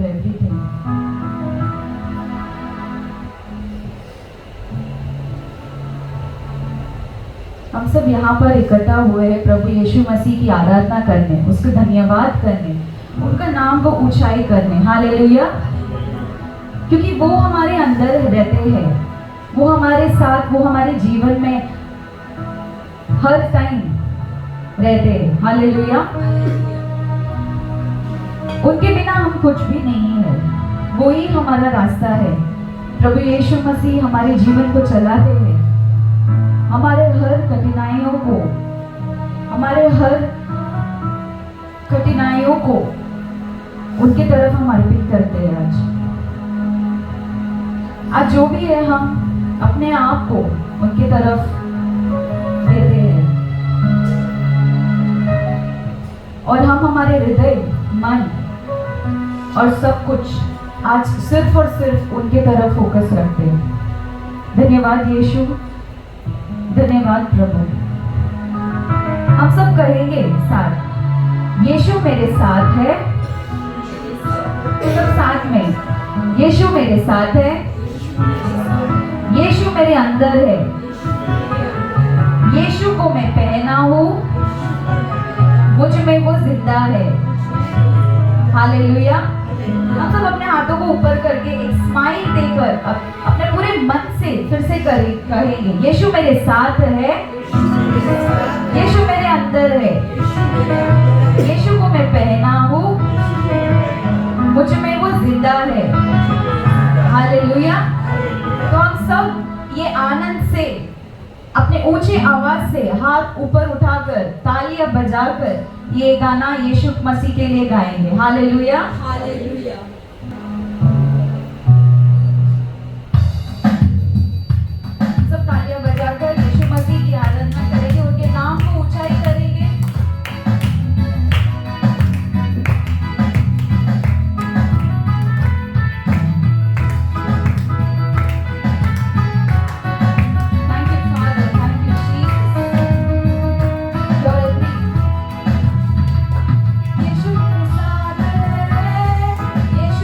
everything. हम सब यहाँ पर इकट्ठा हुए हैं प्रभु यीशु मसीह की आराधना करने, उसका धन्यवाद करने, उनका नाम को ऊंचाई करने। हालेलुया। क्योंकि वो हमारे अंदर रहते हैं, वो हमारे साथ, वो हमारे जीवन में हर टाइम रहते हैं। हालेलुया। उनके बिना हम कुछ भी नहीं है, वो ही हमारा रास्ता है। प्रभु यीशु मसीह हमारे जीवन को चलाते हैं, हमारे हर कठिनाइयों को उनकी तरफ हम अर्पित करते हैं। आज जो भी है हम अपने आप को उनकी तरफ देते हैं और हम हमारे हृदय, मन और सब कुछ आज सिर्फ और सिर्फ उनके तरफ फोकस रखते हैं। धन्यवाद यीशु, धन्यवाद प्रभु। हम सब कहेंगे साथ, यीशु मेरे साथ है। सब साथ में, यीशु मेरे साथ है, यीशु मेरे अंदर है, यीशु को मैं पहना हूँ, मुझ में वो जिंदा है। हालेलुया। हम सब अपने हाथों को ऊपर करके एक स्माइल देकर अपने पूरे मन से फिर से कहेंगे, यीशु मेरे साथ है, यीशु मेरे अंदर है, यीशु को मैं पहना हूँ, मुझ में वो जिंदा है। हालेलुया। तो हम सब ये आनंद से अपने ऊंचे आवाज से हाथ ऊपर उठाकर तालियां बजाकर ये गाना यीशु मसीह के लिए गाएंगे। Hallelujah, hallelujah. सब तालियां बजाकर यीशु मसीह की आराधना करेंगे, उनके नाम को ऊंचाई करेंगे। यीशु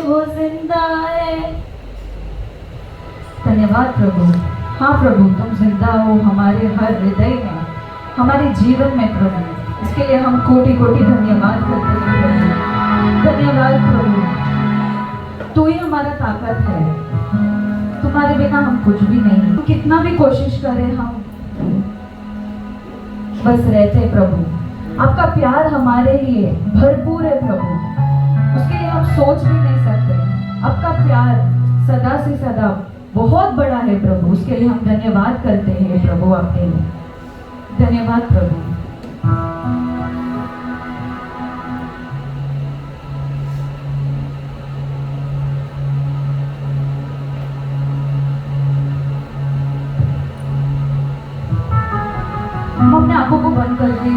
वो जिंदा है। धन्यवाद प्रभु। हाँ प्रभु, तुम जिंदा हो हमारे हर हृदय में, हमारे जीवन में प्रभु। इसके लिए हम कोटि कोटि धन्यवाद करते हैं प्रभु। धन्यवाद प्रभु, तू ही हमारा ताकत है। तुम्हारे बिना हम कुछ भी नहीं। कितना भी कोशिश करें हम बस रहते प्रभु। आपका प्यार हमारे लिए भरपूर है प्रभु, उसके लिए हम सोच भी नहीं सकते। आपका प्यार सदा से सदा बहुत बड़ा है प्रभु, उसके लिए हम धन्यवाद करते हैं प्रभु। आपके लिए धन्यवाद प्रभु। हम अपने आंखों को बंद करके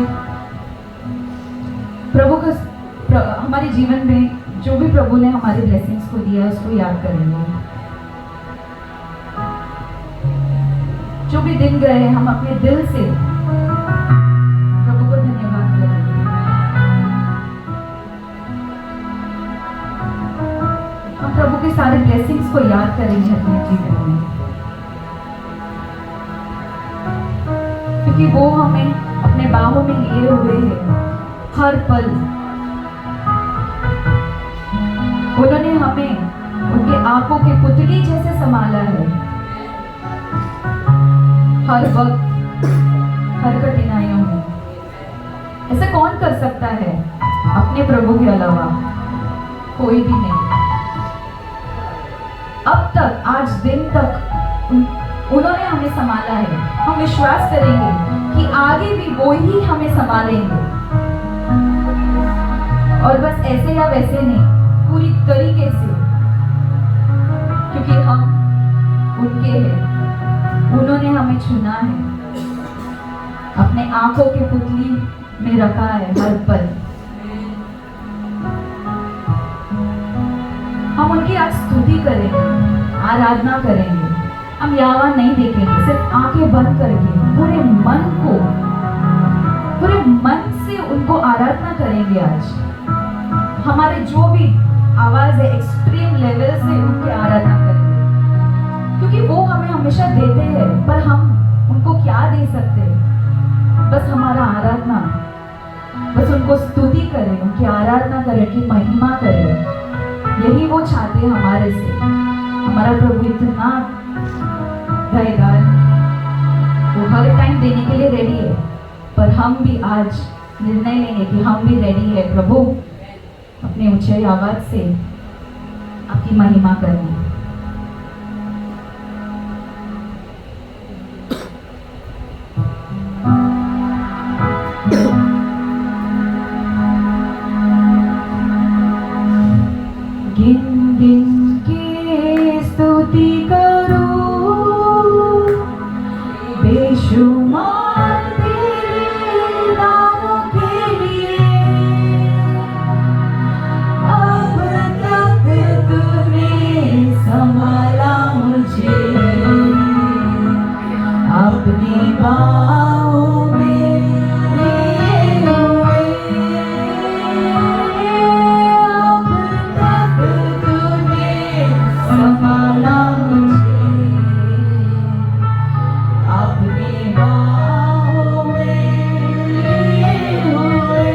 प्रभु का हमारे जीवन में जो भी प्रभु ने हमारी ब्लेसिंग्स को दिया उसको याद करेंगे। जो भी दिन गए हम अपने दिल से प्रभु को धन्यवाद करेंगे। हम प्रभु के सारे ब्लेसिंग्स को याद करेंगे अपने जीवन में, क्योंकि वो हमें अपने बाहों में लिए हुए हैं हर पल। उन्होंने हमें उनके आंखों के पुतली जैसे संभाला है हर वक्त, हर कठिनाइयों में। ऐसा कौन कर सकता है अपने प्रभु के अलावा? कोई भी नहीं। अब तक, आज दिन तक उन्होंने हमें संभाला है। हम विश्वास करेंगे कि आगे भी वो ही हमें संभालेंगे, और बस ऐसे या वैसे नहीं, पूरी तरीके से, क्योंकि हम उनके हैं। उन्होंने हमें चुना है, अपने आंखों की पुतली में रखा है हर पल। हम उनकी आज स्तुति करेंगे, आराधना करेंगे। हम यावा नहीं देखेंगे, सिर्फ आंखें बंद करके पूरे मन से उनको आराधना करेंगे। आज हमारे जो भी आवाज है एक्सट्रीम लेवल से उनकी आराधना करेंगे, क्योंकि वो हमें हमेशा देते हैं, पर हम उनको क्या दे सकते? बस हमारा आराधना, बस उनको स्तुति करें, उनकी आराधना करें, उनकी महिमा करें। यही वो चाहते हैं हमारे से। हमारा प्रभु इतना दयावान, वो हर टाइम देने के लिए रेडी है, पर हम भी आज निर्णय लेंगे कि हम भी रेडी है प्रभु अपने ऊंचे आवाज से आपकी महिमा करने। गिन गिन के स्तुति करूं बेशुमार तेरे नामों के लिए। अब तक तूने संभाला मुझे अपनी बाहों में लिए हुए। अब तक तूने संभाला मुझे अपनी बाहों में लिए हुए।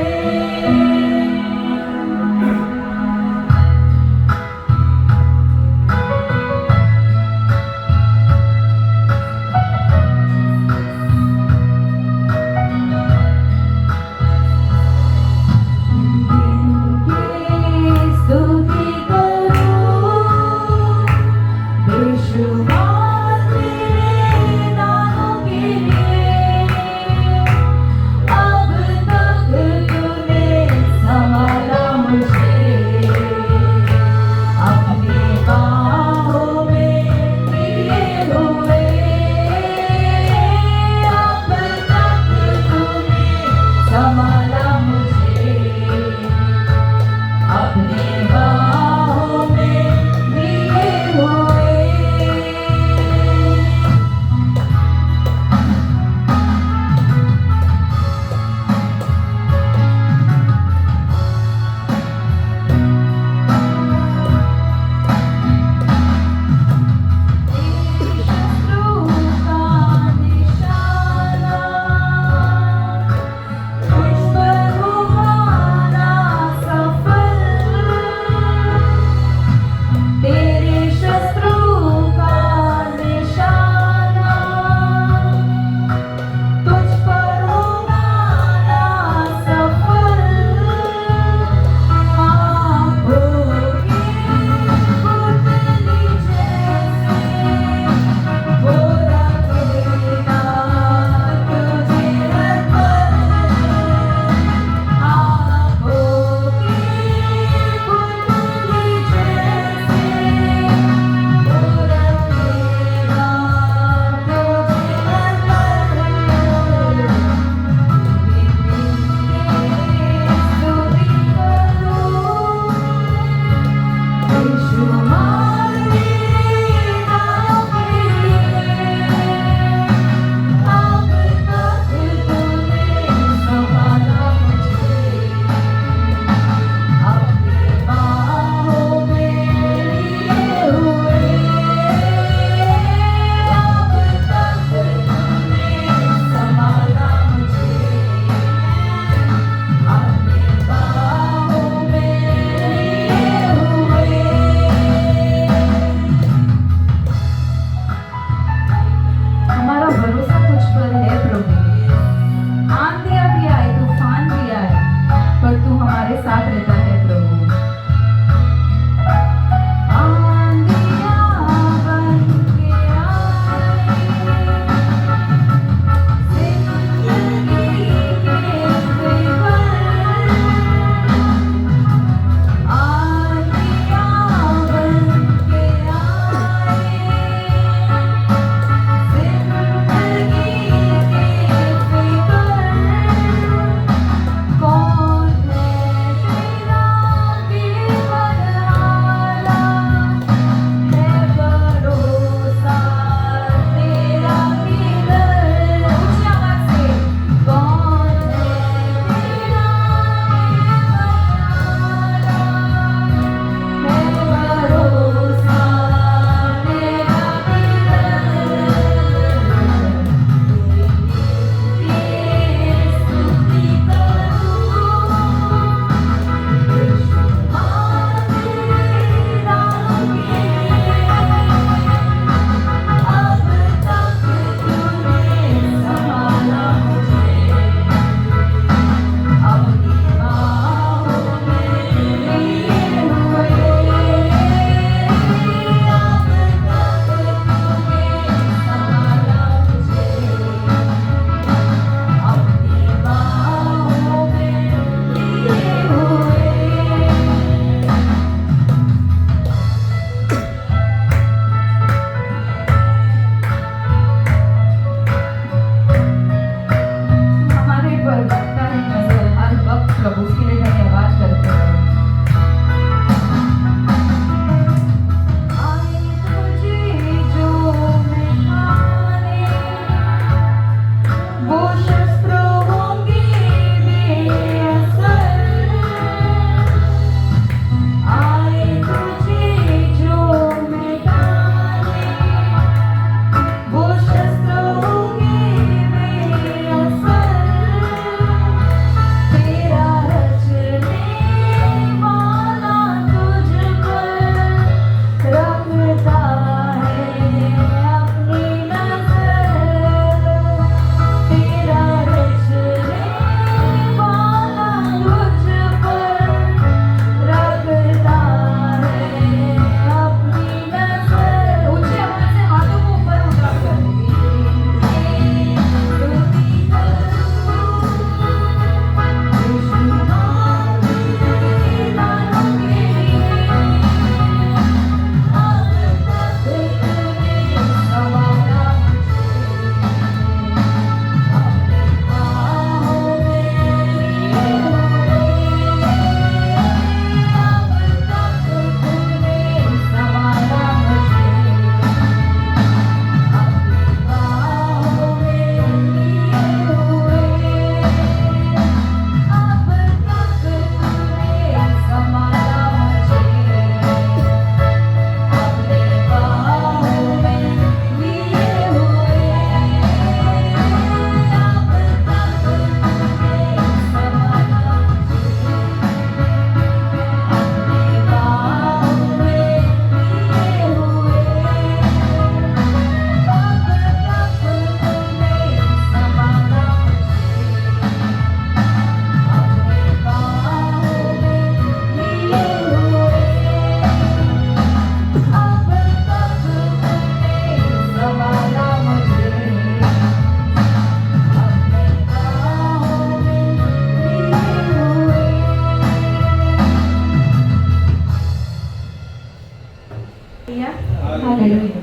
हालेलुया।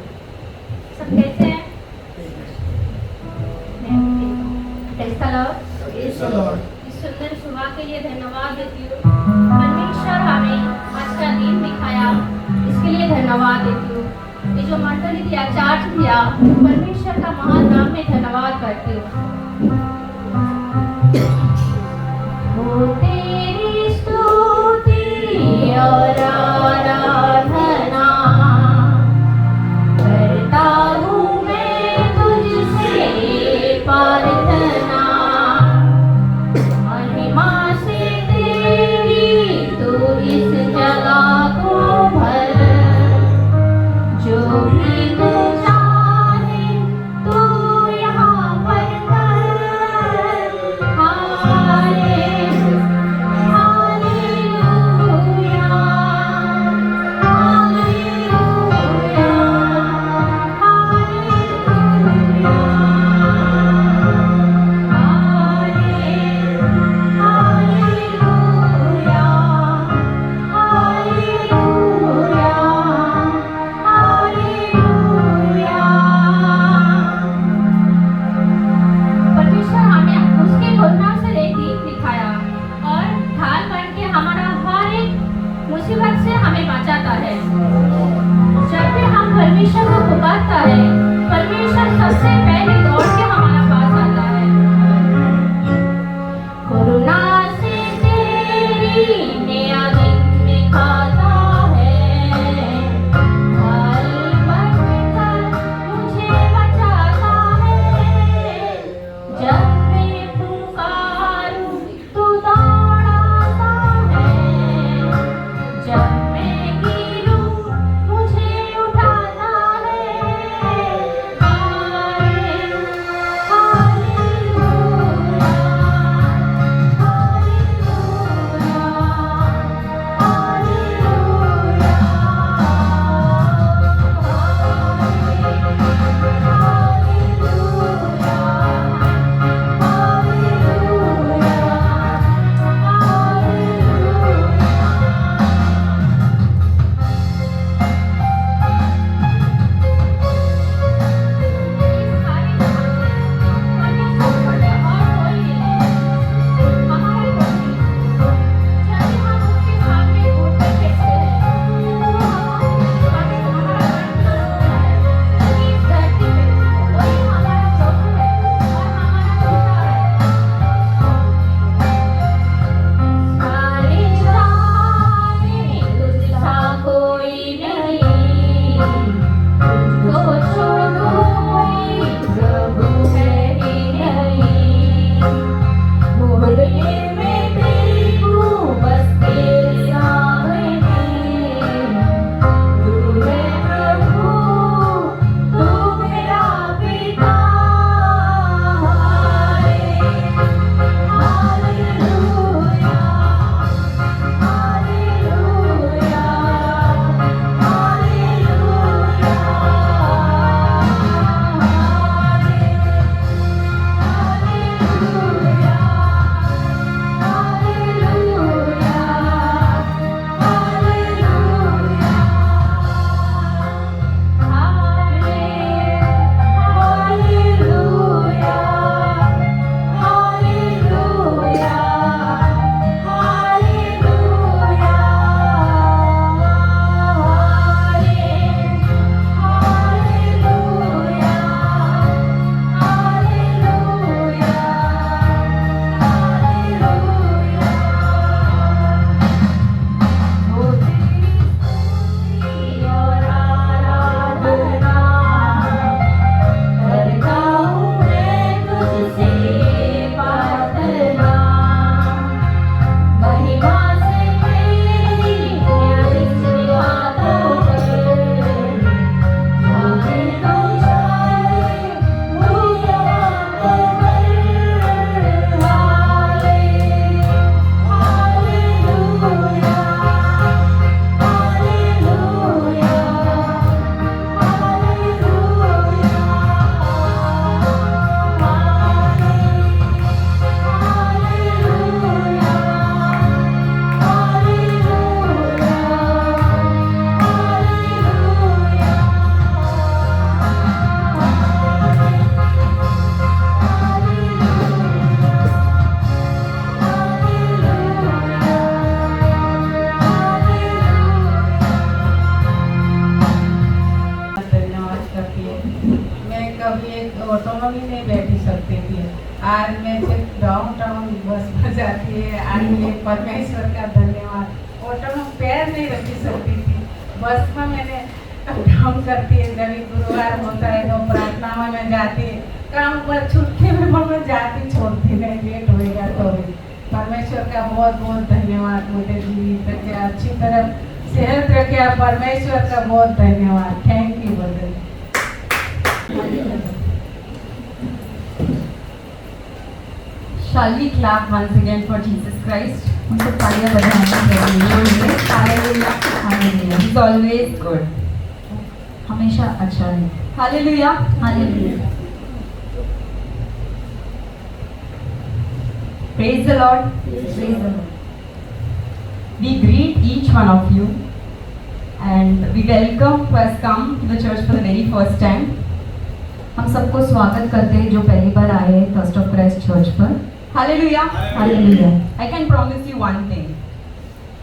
सब कैसे हैं? Praise the Lord। Praise the Lord। इस सुंदर सुबह के लिए धन्यवाद देती हूँ। परमेश्वर हमें आज का दिन दिखाया, इसके लिए धन्यवाद देती हूँ। ये जो मंडली दिया, चार्ज दिया, परमेश्वर का महान नाम में धन्यवाद करती हूँ। हो तेरी स्तुति और आराधना करता हूँ मैं तुझसे प्रार्थना। महिमा से तेरी तू इस जगह को भर, जो भी तू चाहे तू यहाँ पर कर। हालेलुया, हालेलुया, परमेश्वर हमें उसके करुणा से एक गीत दिखाया और ढाल बन के हमारा हर एक मुसीबत से हमें बचाता है। जब भी हम परमेश्वर को पुकारता है, परमेश्वर सबसे पहले दौड़ के हमारा पास आता है। करुणा से तेरी नया दिन दिखाता है, ढाल बनकर मुझे बचाता है। जब मैं पुकारूं तू दौड़ाता है, जब मैं गिरूं मुझे उठाता है। तो ऑटो में भी नहीं बैठी सकती थी। आज मैं सिर्फ डाउन बस में जाती है। आज ये परमेश्वर का धन्यवाद। ऑटो में पैर नहीं रख सकती थी, बस में मैंने काम करती है। जब गुरुवार होता है तो प्रार्थना में मैं जाती है, काम पर छुट्टी में मैं जाती, छोड़ती नहीं, लेट होएगा तो भी। परमेश्वर का बहुत बहुत धन्यवाद। मुझे जीवित रखे, अच्छी तरह सेहत रखे। परमेश्वर का बहुत धन्यवाद। Thank you brother. Shall we clap once again for Jesus Christ? उनको तालियां बजाएंगे। Hallelujah. Hallelujah. He's always good. हमेशा अच्छा है। Hallelujah. Hallelujah. Praise the Lord. Praise the Lord. We greet each one of you and we welcome who has come to the church for the very first time. हम सबको स्वागत करते हैं जो पहली बार आए हैं थर्स्ट ऑफ क्राइस्ट चर्च पर। Hallelujah. Hallelujah. I can promise you one thing.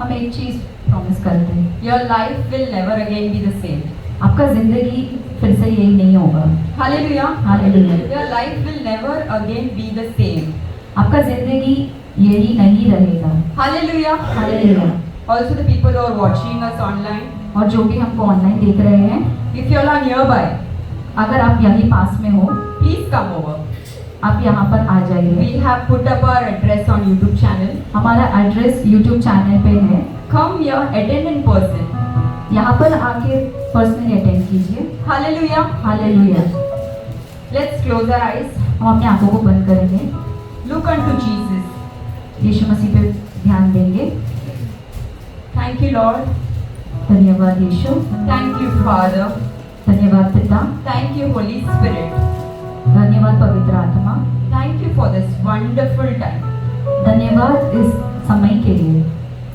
हम एक चीज प्रॉमिस करते हैं, Your life will never again be the same. आपका जिंदगी फिर से यही नहीं होगा। Hallelujah. Hallelujah. Your life will never again be the same. आपका जिंदगी यही नहीं रहेगा। Hallelujah. Hallelujah. Also the people who are watching us online, और जो भी हमको ऑनलाइन देख रहे हैं, if you all are nearby, अगर आप यहीं पास में हो, please come over. आप यहाँ पर आ जाइए। We have put up our address on YouTube channel. हमारा एड्रेस यूट्यूब चैनल पे है। Come here, attend in person. यहाँ पर आके पर्सनली अटेंड कीजिए। Hallelujah. Hallelujah. Let's close our eyes. हम अपने आंखों को बंद करेंगे, Look unto Jesus. यीशु मसीह पे ध्यान देंगे। Thank you, Lord. धन्यवाद यीशु। Thank you, Father. धन्यवाद पिता। Thank you, Holy Spirit. धन्यवाद पवित्र आत्मा। Thank you for this wonderful time. धन्यवाद इस समय के लिए।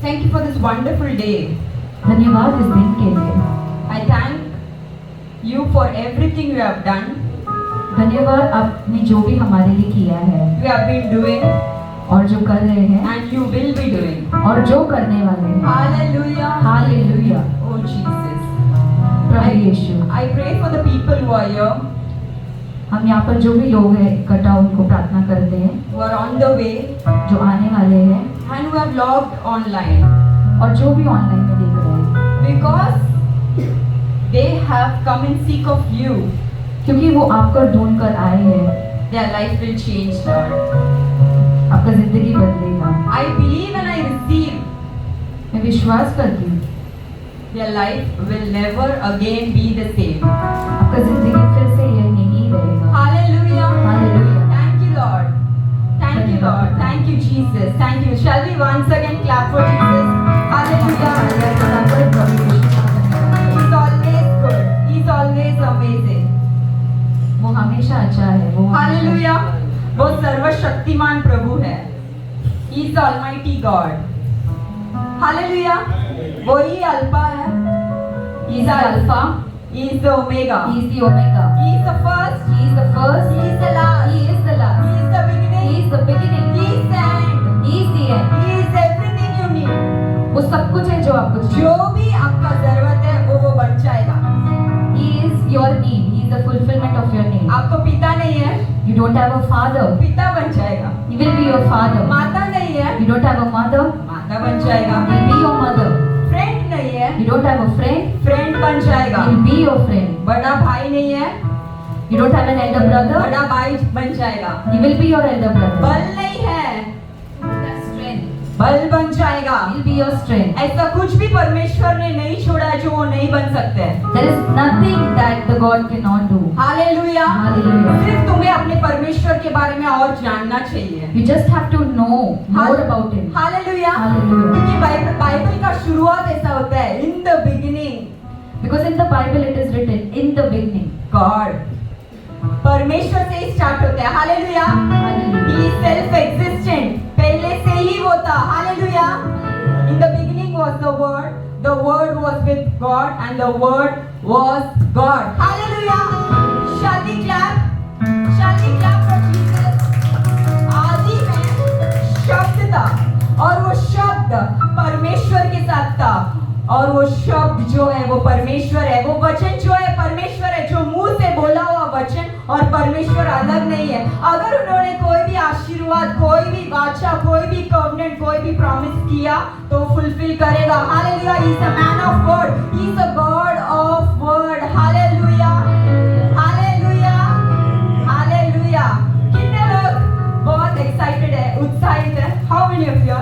Thank you for this wonderful day. धन्यवाद इस दिन के लिए। I thank you for everything you have done, धन्यवाद आपने जो भी हमारे लिए किया है you have been doing, और जो कर रहे हैं and you will be doing. और जो करने वाले हैं। Hallelujah. Hallelujah. Oh Jesus. Prabhu Yeshu, I pray for the people who are here, हम यहाँ पर जो भी लोग हैं इकट्ठा उनको प्रार्थना करते हैं, who are on the way, जो आने वाले हैं and who have logged online, और जो भी ऑनलाइन में देख रहे हैं, because they have come in seek of you. क्योंकि वो आपको ढूंढ कर आए हैं। Their life will change, Lord. आपका जिंदगी बदलेगा। I believe and I receive. मैं विश्वास करती हूँ Their life will never again be the same. आपका जिंदगी फिर से यह नहीं रहेगा। Hallelujah. Hallelujah. Thank you, Lord. Thank you, Lord. Thank you, Jesus. Thank you. Shall we once again clap for Jesus? Hallelujah. He's always good. He's always amazing. वो हमेशा अच्छा है। वो Hallelujah. वो सर्वशक्तिमान प्रभु है. He is the Almighty God. Hallelujah. वही alpha है. He is the Alpha. He is the Omega. He is the Omega. He is the first. He is the first. He is the last. He is the last. He is the beginning. He is the beginning. He is the end. He is the end. He is everything you need. वो सब कुछ है जो आपको चाहिए। जो भी आपका जरूरत है वो बन जाएगा. He is your need. He is the fulfillment of your need. आपको पिता नहीं है, You don't have a father. पिता बन जाएगा. He will be your father. माता नहीं है, You don't have a mother. माता बन जाएगा. He will be your mother. Friend नहीं है, You don't have a friend. Friend बन जाएगा. He will be your friend. बड़ा भाई नहीं है, You don't have an elder brother. बड़ा भाई बन जाएगा. He will be your elder brother. बल नहीं है, Strength. बल बन जाएगा. He will be your strength. ऐसा कुछ भी परमेश्वर ने नहीं छोड़ा है जो वो नहीं बन सकते हैं. There is nothing that the God cannot do. Hallelujah. Hallelujah. सिर्फ तुम्हें अपने परमेश्वर के बारे में और जानना चाहिए. You just have to know more about Him. Hallelujah. Hallelujah. क्योंकि बाइबल का शुरुआत ऐसा होता है, in the beginning Because in the Bible it is written, in the beginning. God. परमेश्वर से ही स्टार्ट होता है. Hallelujah. Hallelujah. He is self existent. पहले से ही वो था. Hallelujah. In the beginning was the word was with God and the word was God. Hallelujah. Shall we clap? Shall we clap for Jesus? आदि में शब्द था और वो शब्द परमेश्वर के साथ था और वो शब्द जो है वो परमेश्वर है. वो वचन जो है परमेश्वर है, जो मुंह से बोला हुआ वचन और परमेश्वर किया तो फुलफिल करेगा। Hallelujah, he is a man of word, he is a God of word. Hallelujah, hallelujah, hallelujah. कितने लोग बहुत एक्साइटेड है, उत्साहित है? How many of you?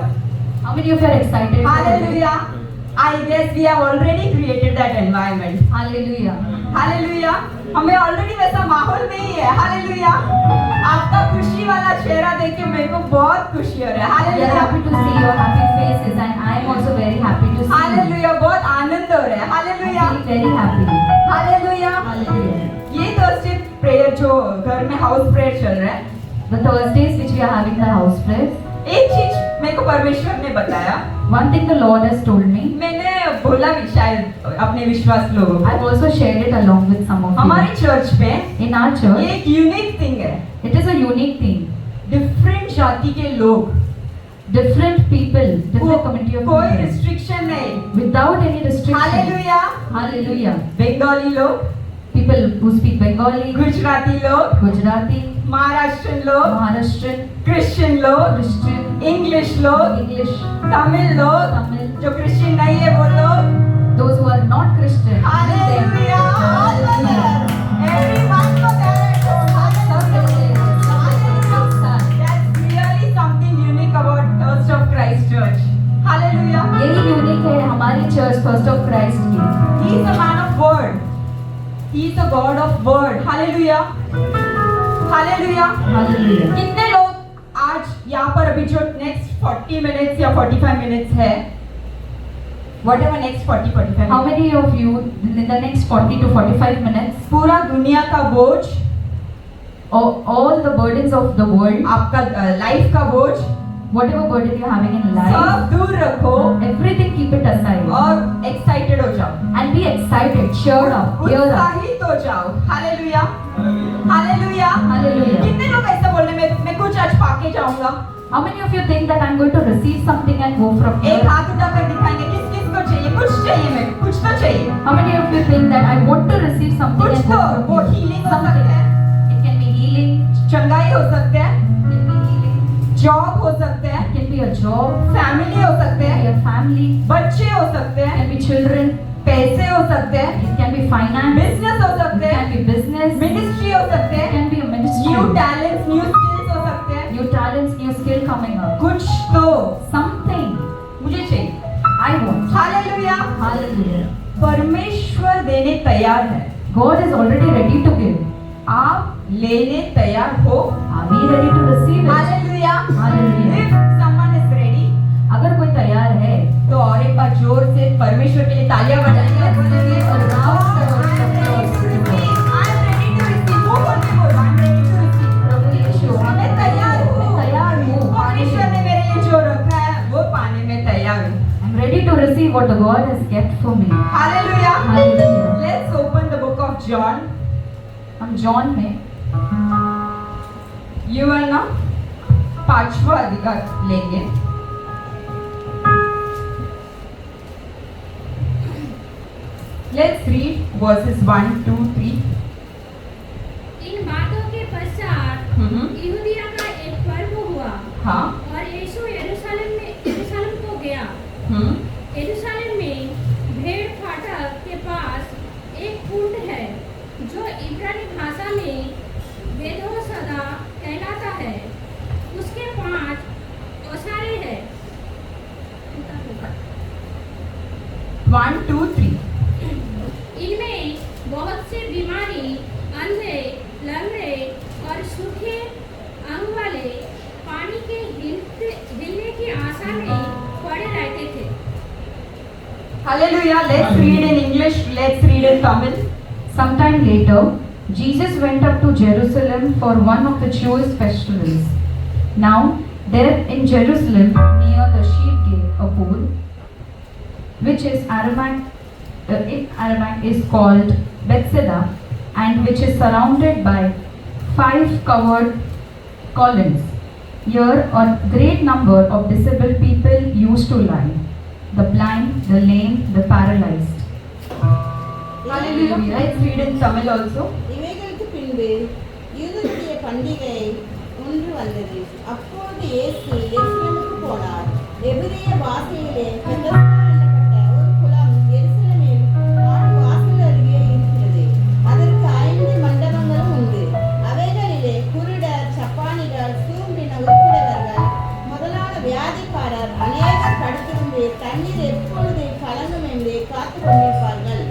How many of you are excited? Hallelujah. I guess we have already created that environment. Hallelujah. Hallelujah, हमें already वैसा माहौल में ही है। हालेलुया, आपका खुशी वाला चेहरा देख के मेरे को बहुत खुशी हो रहा है। We are hallelujah, happy to see your happy faces, and I am also very happy to see you. Hallelujah, बहुत आनंद हो रहा है। Hallelujah, I feel very happy. Hallelujah. Hallelujah. ये थर्सडे प्रेयर जो घर में हाउस प्रेयर चल रहा है, The Thursdays which we are having the house prayers, एक चीज मेरे को परमेश्वर ने बताया, one thing the Lord has told me, मैंने बोला भी शायद अपने विश्वास लोगों I've को, also shared it along with some of हमारी you. चर्च पे In our church, ये एक यूनिक थिंग है। it is a unique thing. Different जाति के लोग, Different people, different community of कोई people, रिस्ट्रिक्शन नहीं। without any restriction. Hallelujah, Hallelujah. Bengali लोग, People who speak Bengali, Gujarati लोग, Gujarati, महाराष्ट्रन लोग, Maharashtrian, क्रिश्चियन लोग, Christian, इंग्लिश लोग, English, तमिल लोग, Tamil, जो क्रिश्चियन नहीं है वो लोग। those who are not Christian. Hallelujah, hallelujah. Everyone को दे रहे हो। Hallelujah, hallelujah. That's really something unique about Church of Christ Church. Hallelujah. यही यूनिक है हमारी चर्च फर्स्ट ऑफ क्राइस्ट की। He is a man of word. He is a God of word. Hallelujah, hallelujah. Hallelujah. कितने लोग आज यहाँ पर अभी जो नेक्स्ट 40 मिनट्स या 45 मिनट्स है, whatever next 40-45 How minutes, many of you in the next 40 to 45 minutes, पूरा दुनिया का बोझ, all the burdens of the world, आपका लाइफ का बोझ whatever burden you're having in life, सब दूर रखो everything keep it aside और एक्साइटेड हो जाओ, and be excited, cheered up, cheer up. उत्साहित हो जाओ। Hallelujah, hallelujah. Hallelujah. कितने लोग ऐसा बोल रहे हैं मैं कुछ आज पाके जाऊंगा? How many of you think that I'm going to receive something and go from एक here? हाथ उठाकर दिखाएंगे किस किस को चाहिए? कुछ चाहिए, मैं कुछ तो चाहिए, How many of you think that I want to receive something कुछ and तो। go वो from here? हीलिंग हो Something. सकता है, It can be healing, चंगाई हो सकते हैं, it can be healing, job हो सकते हैं, it can be a job, family हो सकते it can be हैं, a family, बच्चे हो सकते it हैं, can be children, पैसे हो सकते हैं, it can be finance, business हो सकते it हैं, can be business, मिनिस्ट्री हो सकते it हैं, can be a ministry, new talents, new skills हो सकते हैं। new talents, new skill coming up. कुछ तो Something मुझे चाहिए। I want. Hallelujah, Hallelujah. परमेश्वर देने तैयार है, God is already ready to give. आप लेने तैयार हो? Are we ready to receive it? Hallelujah. Hallelujah. If someone is ready, अगर कोई तैयार है, तो और एक बार जोर से परमेश्वर के लिए तालियां बजाएंगे और बोलेंगे, a round of I am ready applause to to God. receive. I am ready to receive. वो बोल के बोलो, I am ready to receive. प्रभु यीशु, मैं तैयार हूँ। मैं तैयार हूँ पाने के परमेश्वर ने लिए। मेरे लिए जो रखा है वो पाने में तैयार हूँ। I'm ready to receive what the God has kept for me. Hallelujah. Hallelujah. Let's open the book of John. हम जॉन में यूहन्ना 5वां अधिकार लेंगे। Let's read verses 1, 2, 3. इन बातों के पश्चात यहूदिया का एक पर्व हुआ हाँ। और यीशु यरूशलेम को गया। यरूशलेम में भेड़ फाटक के पास एक कुंड है जो इब्रानी भाषा में बेथोसदा कहलाता है। उसके 5 ओसारे हैं। 1, 2, 3. इनमें बहुत से बीमारी, अंधे, लंगड़े और सूखे अंग वाले पानी के हिलने की आशा में पड़े रहते थे। Hallelujah. Let's read in English. Let's read in Tamil. Sometime later, Jesus went up to Jerusalem for one of the Jewish festivals. Now, there in Jerusalem, near the sheep gate, a pool, which is in Aramaic is called Bethesda, and which is surrounded by 5 covered columns. Here, a great number of disabled people used to lie: the blind, the lame, the paralyzed. Hallelujah. Let's read in Tamil also. இவைகளுக்கு பின்பு யூதருடைய பண்டிகை ஒன்று வந்தது. அப்போது இயேசு எருசலேமுக்கு போனார். எபிரேய பாஷையிலே பெத்தஸ்தா என்னப்பட்ட ஒரு குளம் எருசலேமில் மாட்டு வாசல் அருகே இருக்கிறது. அதற்கு 5 மண்டபங்களும் உண்டு. அவைகளிலே குருடர், சப்பானிகள், சூம்பின உருப்பிடவர்கள் முதலான வியாதிக்காரர் அநேகர் படுத்திருந்து தண்ணீர் எப்பொழுது கலங்கும் என்று காத்து கொண்டிருப்பார்கள்.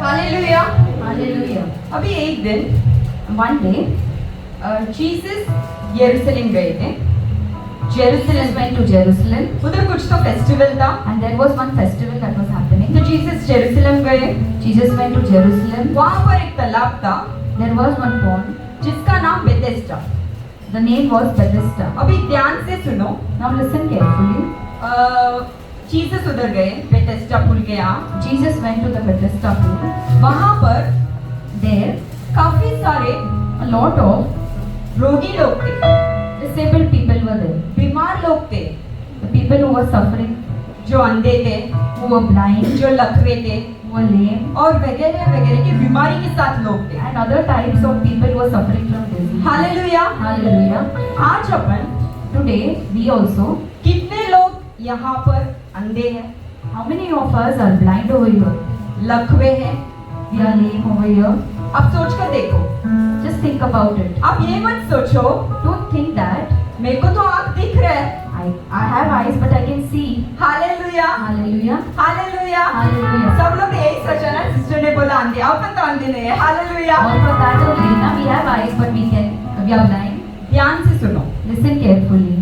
हालेलुया। Hallelujah. अभी एक दिन One day, जीसस यरूशलेम गए थे। Jesus went to Jerusalem, उधर कुछ तो फेस्टिवल था, and there was one festival that was happening. तो जीसस जेरूसलम गए। Jesus went to Jerusalem. वहाँ पर एक तालाब था There was one pond. जिसका नाम Bethesda. The name was Bethesda. अभी ध्यान से सुनो। Now listen carefully. जीसस उधर गए, बेथेस्दा पुल के यहाँ। Jesus went to the Bethesda pool. वहाँ पर There, काफी सारे a lot of रोगी लोग थे, disabled people were there. बीमार लोग थे, The people who were suffering, जो अंधे थे, who were blind, जो लकवे थे who were lame, और वगैरह वगैरह की बीमारी के साथ लोग थे। and other types of people who were suffering from disease. Hallelujah. Hallelujah. आज अपन Today, we also, कितने लोग यहाँ पर अंधे हैं, how many of us are blind over here? लकवे हैं? We are lame over here. अब सोच कर देखो। Just think about it. आप ये मत सोचो Don't think that मेरे को तो आँख दिख रहा है। I have eyes but I can see. Hallelujah, Hallelujah. Hallelujah. Hallelujah. सब लोग यही सोचा ना, सिस्टर ने बोला अंधे, अपन तो अंधे नहीं है। Hallelujah. All for that only. Now we have eyes but we are blind. ध्यान से सुनो। Listen carefully.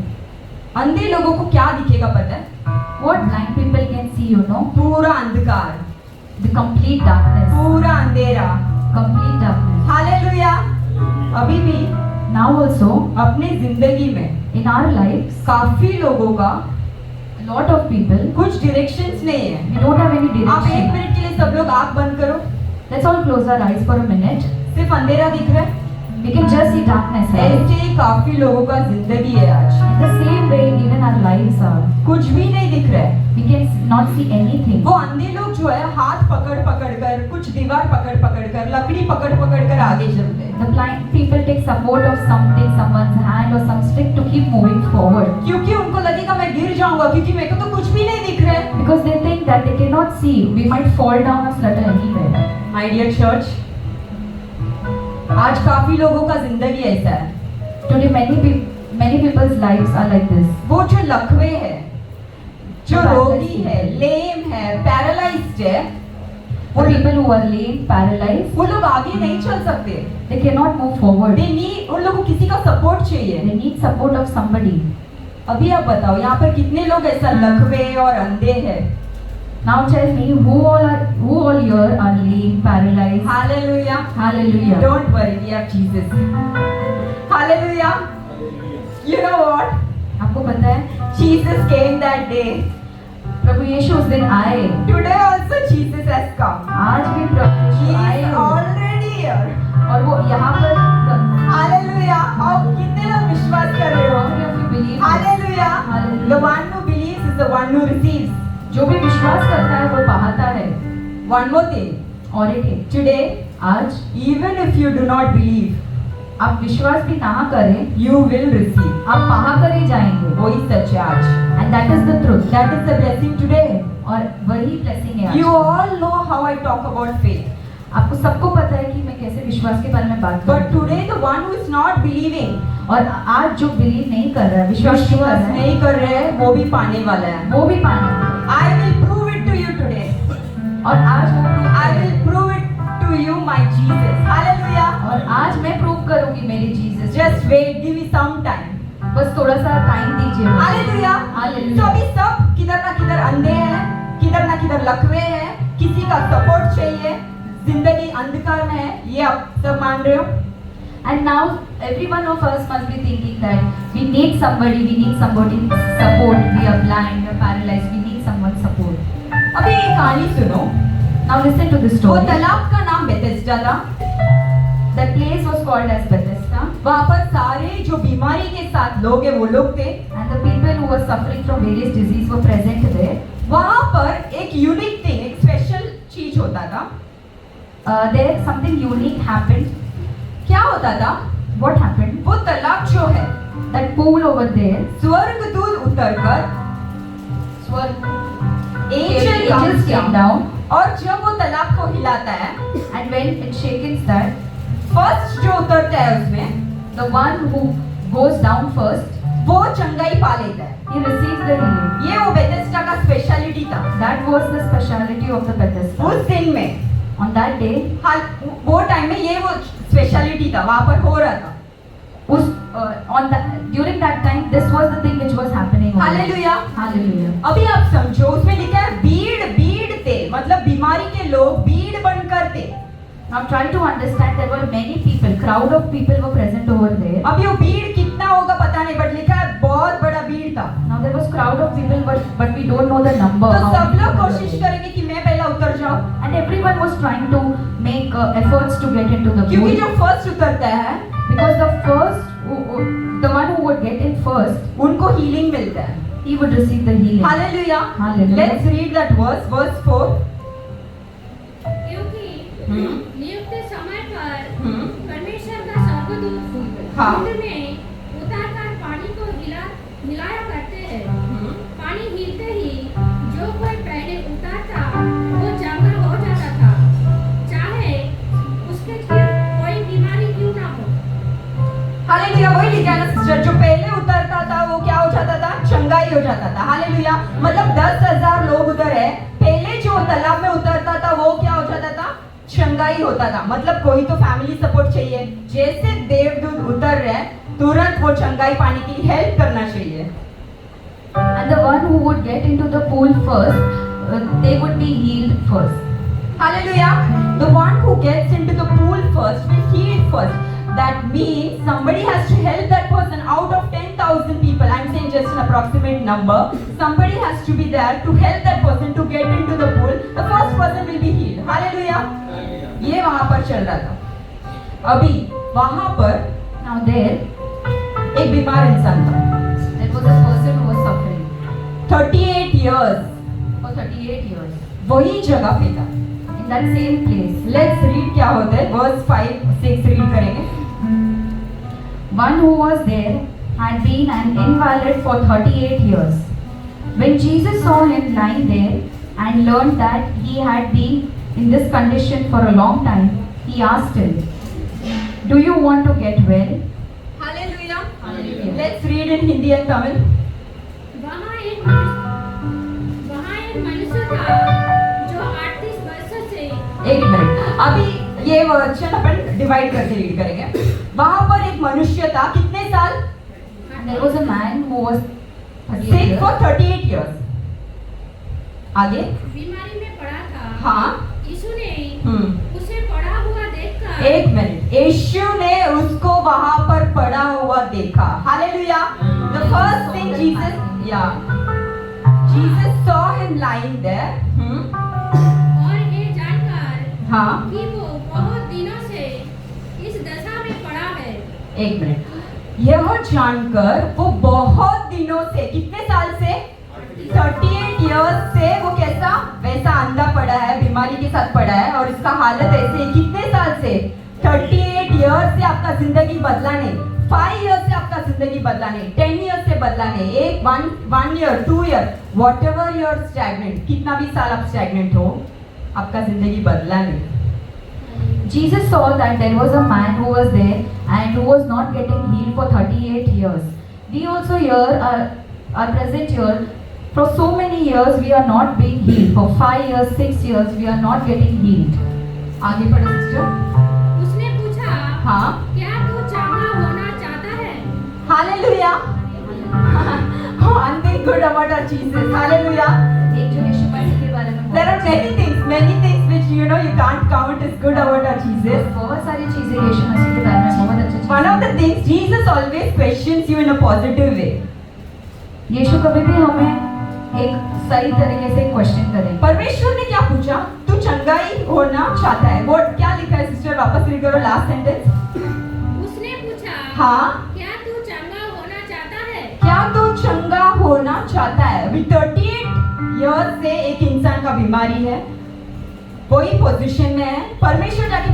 अंधे लोगों को क्या दिखेगा पता है? What blind people can see, you know? पूरा अंधकार, The complete darkness. पूरा अंधेरा। Complete darkness. हालेलुया। अभी भी Now also, अपनी जिंदगी में in our lives, काफी लोगों का a lot of people, कुछ डायरेक्शंस नहीं है। we don't have any आप 1 direction. मिनट के लिए सब लोग आंख बंद करो। Let's all close our eyes for a minute. सिर्फ अंधेरा दिख रहा है। We can just see darkness. Right? ऐसे ही काफी लोगों का जिंदगी है आज। In the same way, even our lives are. कुछ भी नहीं दिख रहा है। We can not see anything. वो अंधे लोग जो है हाथ पकड़ पकड़ कर, कुछ दीवार पकड़ पकड़ कर, लकड़ी पकड़ पकड़ कर आगे चलते हैं। The blind people take support of something, someone's hand or some stick to keep moving forward. क्योंकि उनको लगेगा मैं गिर जाऊंगा, क्योंकि मेरे को तो कुछ भी नहीं दिख रहा है। Because they think that they cannot see. We might fall down or flutter anywhere. My dear church, आज काफी लोगों का जिंदगी ऐसा है। Today many people's lives are like this. वो जो लकवे है, जो रोगी है, लेम है, पैरालाइज्ड है, For people who are lame, paralyzed, वो लोग आगे नहीं चल सकते। they cannot move forward. उन लोगों को किसी का सपोर्ट चाहिए। They need support of somebody. अभी आप बताओ यहाँ पर कितने लोग ऐसा लकवे और अंधे हैं? Now tell me who all here are lame, paralyzed. Hallelujah. Hallelujah. Don't worry, we have Jesus. Hallelujah. You know what? आपको पता है Jesus came that day. प्रभु यीशु उस दिन आए. Today also Jesus has come. आज भी प्रभु He यीशु आए is already here. और वो यहाँ पर. हालेलुया। और कितने लोग विश्वास कर रहे हो? How many of you believe? Hallelujah. Hallelujah. The one who believes is the one who receives. जो भी विश्वास करता है वो पाता है. One more thing. और एक है, Today, आज even if you do not believe, आप विश्वास भी ना करें, you will receive. आप पा कर ही जाएंगे. वही सच है आज. And that is the truth. That is the blessing today. और वही blessing है आज. You all know how I talk about faith. आपको सबको पता है कि मैं कैसे विश्वास के बारे में बात But करूं. today, the one who is not believing, और आज जो बिलीव नहीं कर रहा है, विश्वास नहीं कर विश्वास रहा है, नहीं कर रहे हैं, वो भी पाने वाला है. वो भी पाना. I will prove it to you today. और आज I will prove it to you, my Jesus. Hallelujah. और आज मैं प्रूव करूंगी मेरे Jesus. Just wait, give me some time. बस थोड़ा सा टाइम दीजिए. Hallelujah. Hallelujah. तो अभी सब किधर ना किधर अंधे हैं, किधर ना किधर लकवे हैं, किसी का सपोर्ट चाहिए, जिंदगी अंधकार में है, ये आप सब मान रहे हो? And now every one of us must be thinking that we need somebody support. We are blind, we are paralyzed, we need someone's support. अभी एक कहानी सुनो. Now listen to this वो story. तालाब का नाम बेथेस्दा था. That place was called as Bethesda, वहाँ पर सारे जो बीमारी के साथ लोग हैं वो लोग थे. and the people who were suffering from various diseases were present there. वहाँ पर एक यूनिक थिंग, एक स्पेशल चीज होता था. There something unique happened. क्या होता था? What happened? वो तालाब जो है, that pool over there, स्वर्गदूत उतरकर angels angels came down, और जब वो तालाब को हिलाता है, and when it shakes that, first जो उतरता है उसमें the one who goes down first, वो चंगाई पा लेता है। he receives the healing. ये वो बेथेस्दा का स्पेशलिटी था। That was the speciality of the Bethesda. उस दिन में On that day, हाल वो टाइम में ये वो स्पेशलिटी था, वहां पर हो रहा था। during that time, this was the thing which was happening. over there. Hallelujah. Hallelujah. अभी आप समझो, उसमें लिखा है भीड़ थे, मतलब बीमारी के लोग भीड़ बनकर थे। Now try to understand, there were many people, crowd of people were present over there. अभी वो भीड़ कितना होगा पता नहीं, बट लिखा है बहुत बड़ा भीड़ था। Now there was crowd of people, but we don't know the number. तो how सब many लोग people कोशिश were there. करेंगे कि मैं पहला उतर जाऊं, And everyone was trying to make efforts to get into the क्योंकि pool. जो फर्स्ट उतरता है Because the one who would get in first, उनको हीलिंग मिलता है। he would receive the healing. Hallelujah. Hallelujah. Let's read that verse 4। क्योंकि नियुक्त समय पर हम्म। परमेश्वर का स्वर्गदूत हाँ। समुद्र में उतरकर पानी को हिलाया करते हैं। पानी हिलते ही जो कोई पहले उतरता वो चंगा हो जाता था, चाहे उसके कोई बीमारी क्यों ना हो। हालेलुया। वही लिखा है ना सिस्टर, जो पहले उतरता था वो क्या हो जाता था? चंगाई हो जाता था। हालेलुया। मतलब 10,000 लोग उधर है, पहले जो तालाब में उतरता था वो क्या हो जाता था? चंगाई होता था। मतलब कोई तो फैमिली सपोर्ट चाहिए, जैसे देवदूत उतर रहे हैं तुरंत वो चंगाई पाने की हेल्प करना चाहिए। And the one who would get into the pool first, they would be healed first. Hallelujah. The one who gets into the pool first will heal first. That means somebody has to help that person out of 10,000 people. I'm saying just an approximate number. Somebody has to be there to help that person to get into the pool. The first person will be healed. Hallelujah. ये वहां पर चल रहा था। अभी वहां पर Now there एक बीमार इंसान था, was a person who was suffering 38 years, for 38 years वही जगह पे था। in that same place. Let's read क्या होता है, वर्स 5-6 रीड करेंगे। One who was there had been an invalid for 38 years. When Jesus saw him lying there and learned that he had been in this condition for a long time, he asked him, "Do you want to get well?" Hallelujah. Hallelujah. Let's read in Hindi and Tamil. वहाँ एक मनुष्य था जो 38 वर्षों से एक minute, अभी ये वर्जन अपन डिवाइड करके रीड करेंगे। वहां पर एक मनुष्य था, कितने साल? And there was a man who was 38 sick years. For 38 years. आगे। बीमारी में पड़ा था। हाँ। यीशु ने उसे पड़ा हुआ देखकर एक मिनट, यीशु ने उसको वहां पर पड़ा हुआ देखा। Hallelujah. The first thing Jesus saw him lying there. और ये जानकर हाँ। कि वो बहुत दिनों से इस दशा में पड़ा है। एक मिनट, यह जानकर वो बहुत दिनों से, कितने साल से? 38 इयर्स से वो कैसा वैसा अंधा पड़ा है, बीमारी के साथ पड़ा है और इसका हालत ऐसे है। कितने साल से? 38 इयर्स से आपका जिंदगी बदला नहीं, 5 इयर्स से आपका जिंदगी बदला नहीं, 10 इयर्स से बदला नहीं, एक 1 year 2 year what you're stagnant, कितना भी साल आप स्टैग्नेंट हो, आपका जिंदगी बदला नहीं। Jesus saw that there was a man who was there and who was not getting healed for 38 years. We also here are present here. For so many years we are not being healed. For 5 years, 6 years we are not getting healed. आगे पढ़ो sister. उसने पूछा, हाँ। क्या तू चंगा होना चाहता है? Hallelujah. One thing good about our Jesus. Hallelujah. एक जो यीशु मसीह के बारे में There are many things which you can't count is good about our Jesus. बहुत सारी चीजें यीशु मसीह के बारे में बहुत अच्छी One of the things, Jesus always questions you in a positive way. यीशु कभी भी हमें एक सही तरीके से क्वेश्चन करें। परमेश्वर ने क्या पूछा? तू चंगाई होना चाहता है? वो क्या लिखा है सिस्टर, वापस रीड करो लास्ट सेंटेंस। उसने पूछा, हाँ। क्या तू चंगा होना चाहता है? क्या तू चंगा होना चाहता है? अभी 38 इयर्स से एक इंसान का बीमारी है, वही पोजीशन में है। परमेश्वर जाके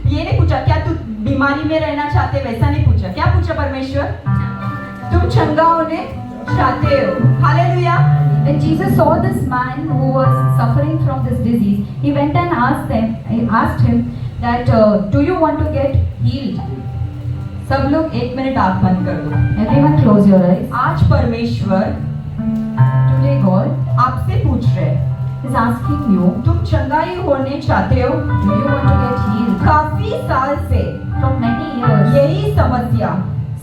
ये नहीं पूछा क्या तू बीमारी में रहना चाहते, वैसा नहीं पूछा। क्या पूछा परमेश्वर? तुम चंगा होने चाहते हो। Hallelujah. When Jesus saw this man who was suffering from this disease, he went and asked him that, do you want to get healed? सब लोग 1 मिनट आँख बंद कर दो। Everyone close your eyes. आज परमेश्वर Today God आपसे पूछ रहे, is asking you, तुम चंगाई होने चाहते हो? do you want to get healed? काफी साल से From many years, यही समस्या,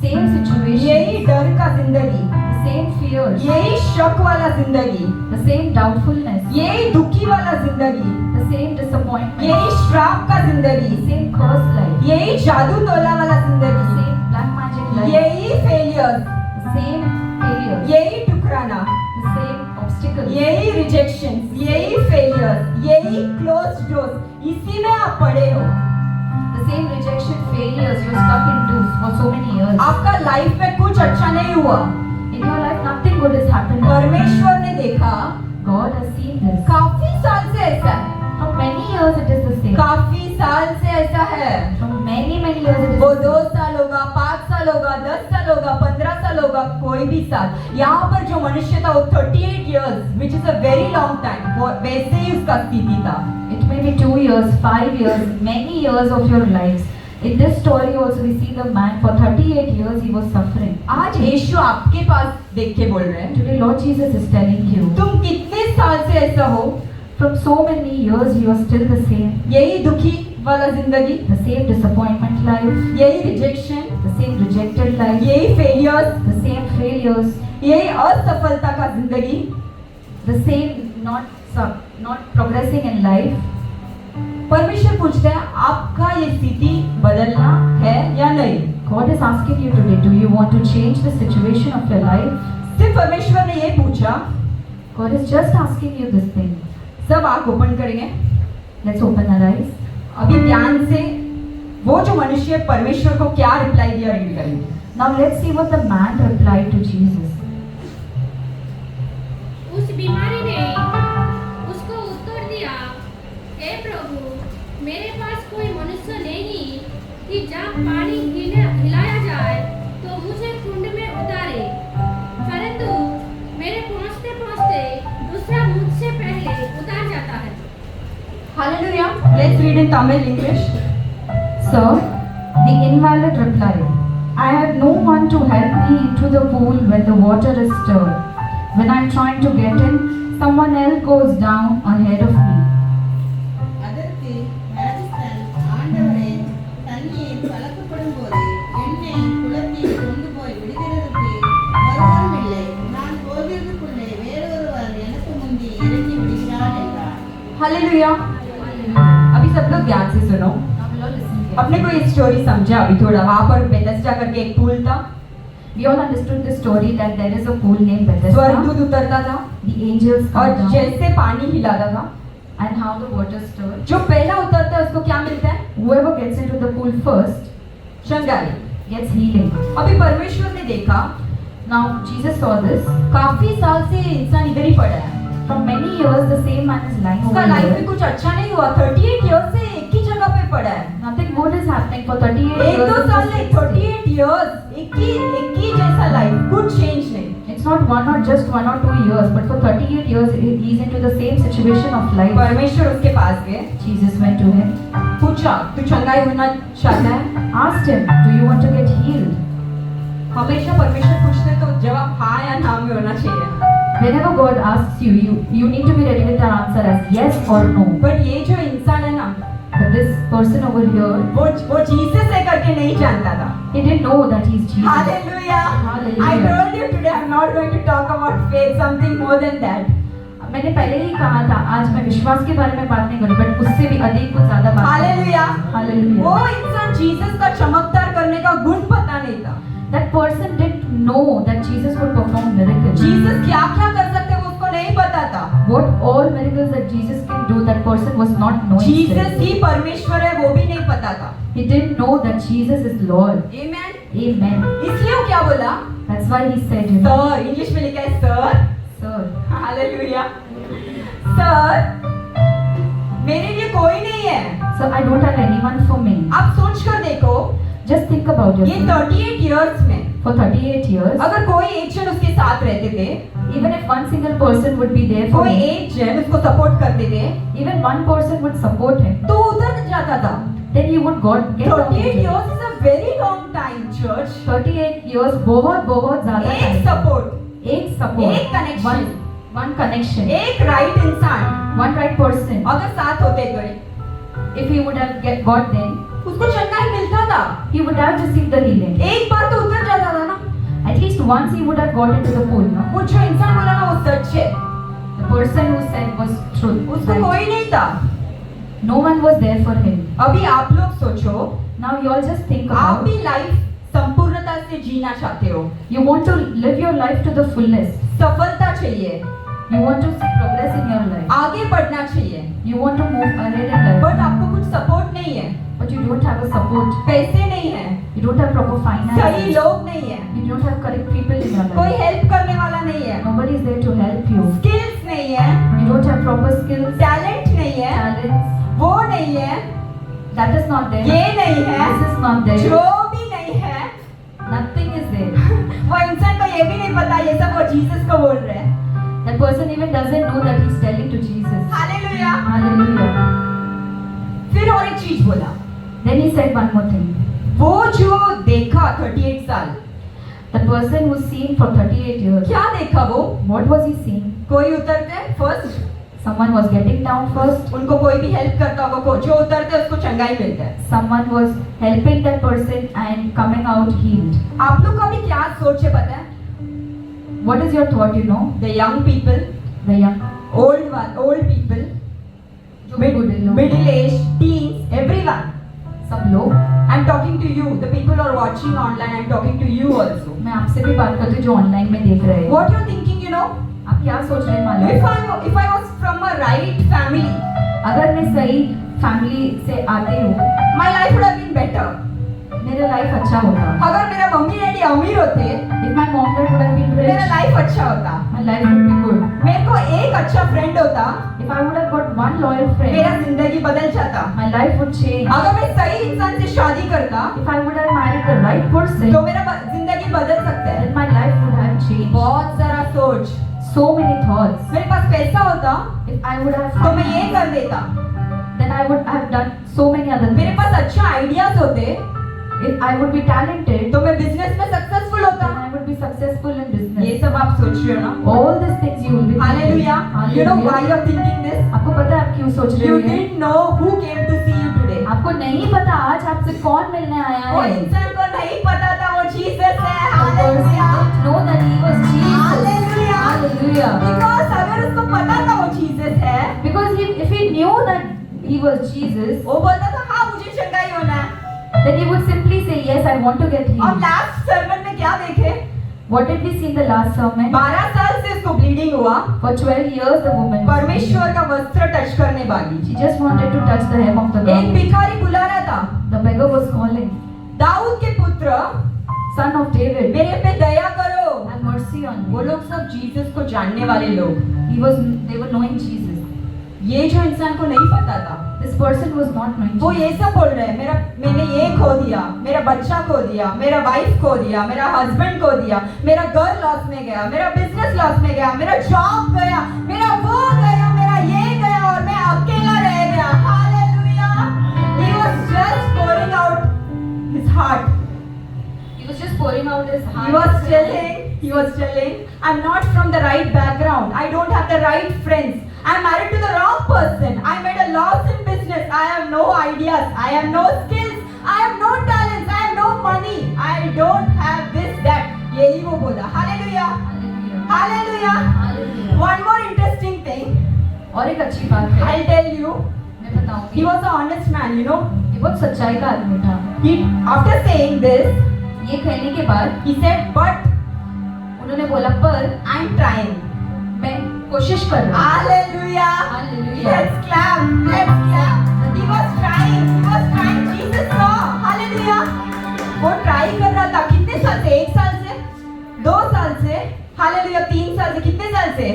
same situation, यही डर का जिंदगी, the same fears, यही शक वाला जिंदगी, the same doubtfulness, यही दुखी वाला जिंदगी, the same disappointment, यही श्राप का the जिंदगी, same cursed life, यही जादू टोला वाला the जिंदगी, same black magic life, यही फेलियर, the same failures, यही टुकराना, the same obstacles, यही रिजेक्शन, यही फेलियर, यही क्लोज डोर्स, इसी में आप पड़े हो। the same rejection, failures you're stuck into for so many years. आपका लाइफ में कुछ अच्छा नहीं हुआ। In your life, nothing good has happened. परमेश्वर ने देखा God has seen this. काफी साल से ऐसा है, From many years, it is the same. काफी साल से ऐसा है। From many years, it is वो the 2 same. साल होगा, 5 साल होगा, 10 साल होगा, 15 साल होगा, कोई भी साल। यहाँ पर जो मनुष्य था वो 38 years, which is a very long time, वो वैसे ही उसका स्थिति था। It may be 2 years, 5 years, many years of your lives. In this story also we see the man for 38 years he was suffering. आज यीशु आपके पास देख के बोल रहे हैं, Today Lord Jesus is telling you, तुम कितने साल से ऐसा हो, from so many years you are still the same. यही दुखी वाला जिंदगी, The same disappointment life, यही rejection, the same rejected life, यही फेलियर्स, the same failures, यही असफलता का जिंदगी, the same not progressing in life. परमेश्वर पूछते हैं आपका ये स्थिति बदलना है या नहीं। God is asking you today, do you want to change the situation of your life? सिर्फ परमेश्वर ने ये पूछा। God is just asking you this thing. सब आंख ओपन करेंगे। Let's open our eyes. अभी ध्यान से वो जो मनुष्य परमेश्वर को क्या रिप्लाई दिया रीड करेंगे। Now let's see what the man replied to Jesus. उस बीमारी ने उसको उत्तर दिया, हे प्रभु, मेरे पास कोई मनुष्य नहीं कि जब पानी हिलाया जाए तो मुझे कुंड में उतारे, परंतु मेरे पहुंचते पहुंचते दूसरा मुझसे पहले उतार जाता है। Hallelujah. Let's read in Tamil, English. Sir, the invalid replied, I have no one to help me into the pool when the water is stirred. When I am trying to get in, someone else goes down ahead of me. அதற்கு ராஜஸ்தான், ஆண்டவரே, தண்ணீர் கலக்கப்படும் போது என்னை குளத்தில் கொண்டு போய் விடுகிறதற்கு ஒருவரும் இல்லை. நான் போகிறதுக்குள்ளே வேறொருவர் எனக்கு முந்தி இறங்கி விடுகிறார் என்றார். Hallelujah. अभी सब लोग ध्यान से सुनो। Now we'll all listen carefully. अपने को ये स्टोरी समझा अभी थोड़ा। वहाँ पर बेथेस्दा करके एक पूल था, We all understood the story that there is a pool named Bethesda. स्वर्गदूत उतरता था The angels और come down जैसे पानी हिलाता था, and how the water stirred. जो पहला उतरता है उसको क्या मिलता है? Whoever gets into the pool first चंगाई। gets healing. अभी परमेश्वर ने देखा Now Jesus saw this. काफी साल से इंसान इधर ही पड़ा है, From many years the same man is lying उसका over लाइफ में here. कुछ अच्छा नहीं हुआ। 38 इयर्स से एक ही जगह पे पड़ा है। Nothing good is happening for 38 एक years. दो in साल this नहीं, state. 38 इयर्स एक ही जैसा लाइफ, कुछ चेंज नहीं। It's not one or just 1 or 2 years, but for 38 years he's into the same situation of life. परमेश्वर उसके पास गए, Jesus went to him, पूछा तू चंगाई होना चाहता है? asked him, do you want to get healed? हमेशा परमेश्वर पूछते तो जवाब हाँ या ना में होना चाहिए। Whenever God asks you, you need to be ready with the answer as yes or no. But ये जो इंसान है ना, But this person over here, वो जीसस है करके नहीं जानता था। he didn't know that he's Jesus. Hallelujah. Hallelujah. I told you today I'm not going to talk about faith, something more than that. मैंने पहले ही कहा था आज मैं विश्वास के बारे में बात नहीं करूँ, बट उससे भी अधिक कुछ ज्यादा बात करूँ। Hallelujah. Hallelujah. वो इंसान जीसस का चमत्कार करने का गुण पता नहीं था। That person didn't know that Jesus would perform miracles. Jesus क्या क्या कर सकते वो उसको नहीं पता था। What all miracles that Jesus can do, that person was not knowing. Jesus still. ही परमेश्वर है वो भी नहीं पता था। He didn't know that Jesus is Lord. Amen. Amen. इसलिए वो क्या बोला? That's why he said, you know, sir, English में लिखा है सर। Sir, hallelujah. सर, मेरे लिए कोई नहीं है। so I don't have anyone for me. आप सोच कर देखो, Just think about ये yourself. 38 years में For 38 years, अगर कोई एक जन उसके साथ रहते थे, even if one single person would be there for कोई him, एक जन उसको सपोर्ट करते थे, even one person would support him, तो उधर जाता था. then he would get down 38 into it. years is a very long time, church. 38 years बहुत ज़्यादा एक time. सपोर्ट, एक support, एक connection. one connection, एक राइट इंसान one right person. अगर साथ होते गए, If he would have got them, उसको चंगाई मिलता था. he would have received the healing. एक बार तो उतर जाता था ना. At least once he would have got into the pool. No? वो जो इंसान बोला ना वो सच है. The person who said was truth. उसको Right? कोई नहीं था. No one was there for him. अभी आप लोग सोचो, Now you all just think आप about. भी लाइफ संपूर्णता से जीना चाहते हो. You want to live your life to the fullest. सफलता चाहिए, You want to see progress in your life. आगे बढ़ना चाहिए. You want to move ahead in life. But आपको कुछ सपोर्ट नहीं है, But you don't have a support. पैसे नहीं है, You don't have proper सही finances. लोग नहीं है, You don't have correct people in your कोई life. हेल्प करने वाला नहीं है, Nobody is there to help you. Skills नहीं है, You don't have proper skills, talent नहीं है, talents. वो नहीं है, That is not there. ये नहीं है, This is not there. जो भी नहीं है, Nothing is there. वो इंसान को ये भी नहीं पता ये सब वो जीसस को बोल रहे हैं. That person even doesn't know that he's telling to Jesus. Hallelujah. Hallelujah. फिर और एक चीज बोला, Then he said one more thing. वो जो देखा 38 साल, The person who's seen for 38 years. क्या देखा वो? What was he seeing? कोई उतरते first, Someone was getting down first. उनको कोई भी हेल्प करता होगा, जो उतरते उसको चंगाई मिलता है. Someone was helping that person and coming out healed. आप लोग का भी क्या सोच है पता है? What is your thought, you know? The young people, The young, old people, जो भी बूढ़े लोग, middle age, teens, everyone. सब लोग. I'm talking to you, the people who are watching online. I'm talking to you also. मैं आपसे भी बात करती हूँ जो ऑनलाइन में देख रहे हैं. What you're thinking, you know? आप क्या सोच रहे हैं मालूम? If I was from a right family, अगर मैं सही फैमिली से आती हूँ, my life would have been better. मेरा लाइफ अच्छा होता. अगर मेरा मम्मी डैडी अमीर होते, If my mom dad would have been मेरा rich, लाइफ अच्छा होता. my life would be good. मेरे को एक अच्छा फ्रेंड होता, If I would have got one loyal मेरा friend, जिंदगी बदल जाता. my life would change. अगर मैं सही इंसान से शादी करता, If I would have married the right person, तो मेरा जिंदगी बदल सकता है. then my life would have changed. बहुत सारा सोच. So many thoughts. मेरे पास पैसा होता, If I would have तो मैं ये finance, कर देता. then I would have done so many other मेरे things. पास अच्छा आइडियाज होते, If I would be talented, तो मैं बिजनेस में सक्सेसफुल होता. then I would be successful in ये business. सब आप सोच रहे हो ना? All these things you will be thinking. Hallelujah. You know why Hallelujah. you're thinking this? आपको पता है आप क्यों सोच रहे You हो ये? didn't know who came to see you today. आपको नहीं पता आज आपसे कौन मिलने आया वो है. इंसान को नहीं पता था वो जीसस है. The person hallelujah. didn't know that he was Jesus. Hallelujah. Hallelujah. Because अगर उसको पता था वो जीसस है, Because if he knew that he was Jesus, वो बोलता था हाँ मुझे चंगाई होना है. then he would simply say, yes, I want to get और healed. लास्ट सर्मन में क्या देखे? What did we see in the last sermon? 12 साल से इसको ब्लीडिंग हुआ. For 12 years the woman, परमेश्वर का वस्त्र टच करने वाली. she just wanted to touch the hem of the एक garment. भिखारी बुला रहा था, The beggar was calling, Dawood के पुत्र Son of David, मेरे पे दया करो. have mercy on वो me. लोग सब जीसस को जानने वाले लोग. They were knowing Jesus. ये जो इंसान को नहीं पता था, This person was not knowing वो Jesus. ये सब बोल रहे हैं, मैंने ये खो दिया, मेरा बच्चा खो दिया, मेरा वाइफ खो दिया, मेरा हस्बैंड खो दिया, मेरा घर लॉस में गया, मेरा बिजनेस लॉस में गया, मेरा जॉब गया, मेरा वो गया, मेरा ये गया और मैं अकेला रह गया. Hallelujah. He was just pouring out his heart. He was just pouring out his heart. He was telling, I'm not from the right background. I don't have the right friends. I'm married to the wrong person. I made a loss in business. I have no ideas. I have no skills. I have no talents. I have no money. I don't have this, that. यही वो बोला. Hallelujah. Hallelujah. Hallelujah. Hallelujah. One more interesting thing. और एक अच्छी बात है, I'll tell you. मैं बताऊंगी. He was an honest man, you know. ये बहुत सच्चाई का आदमी था. He, after saying this, ये कहने के बाद he said, but उन्होंने बोला पर I'm trying. मैं कोशिश कर रहा हूँ. Hallelujah. Hallelujah. Let's clap. Let's clap. He was trying. He was trying. Jesus saw. Hallelujah. वो ट्राई कर रहा था. कितने साल से? 1 साल से? 2 साल से? Hallelujah. 3 साल से? कितने साल से?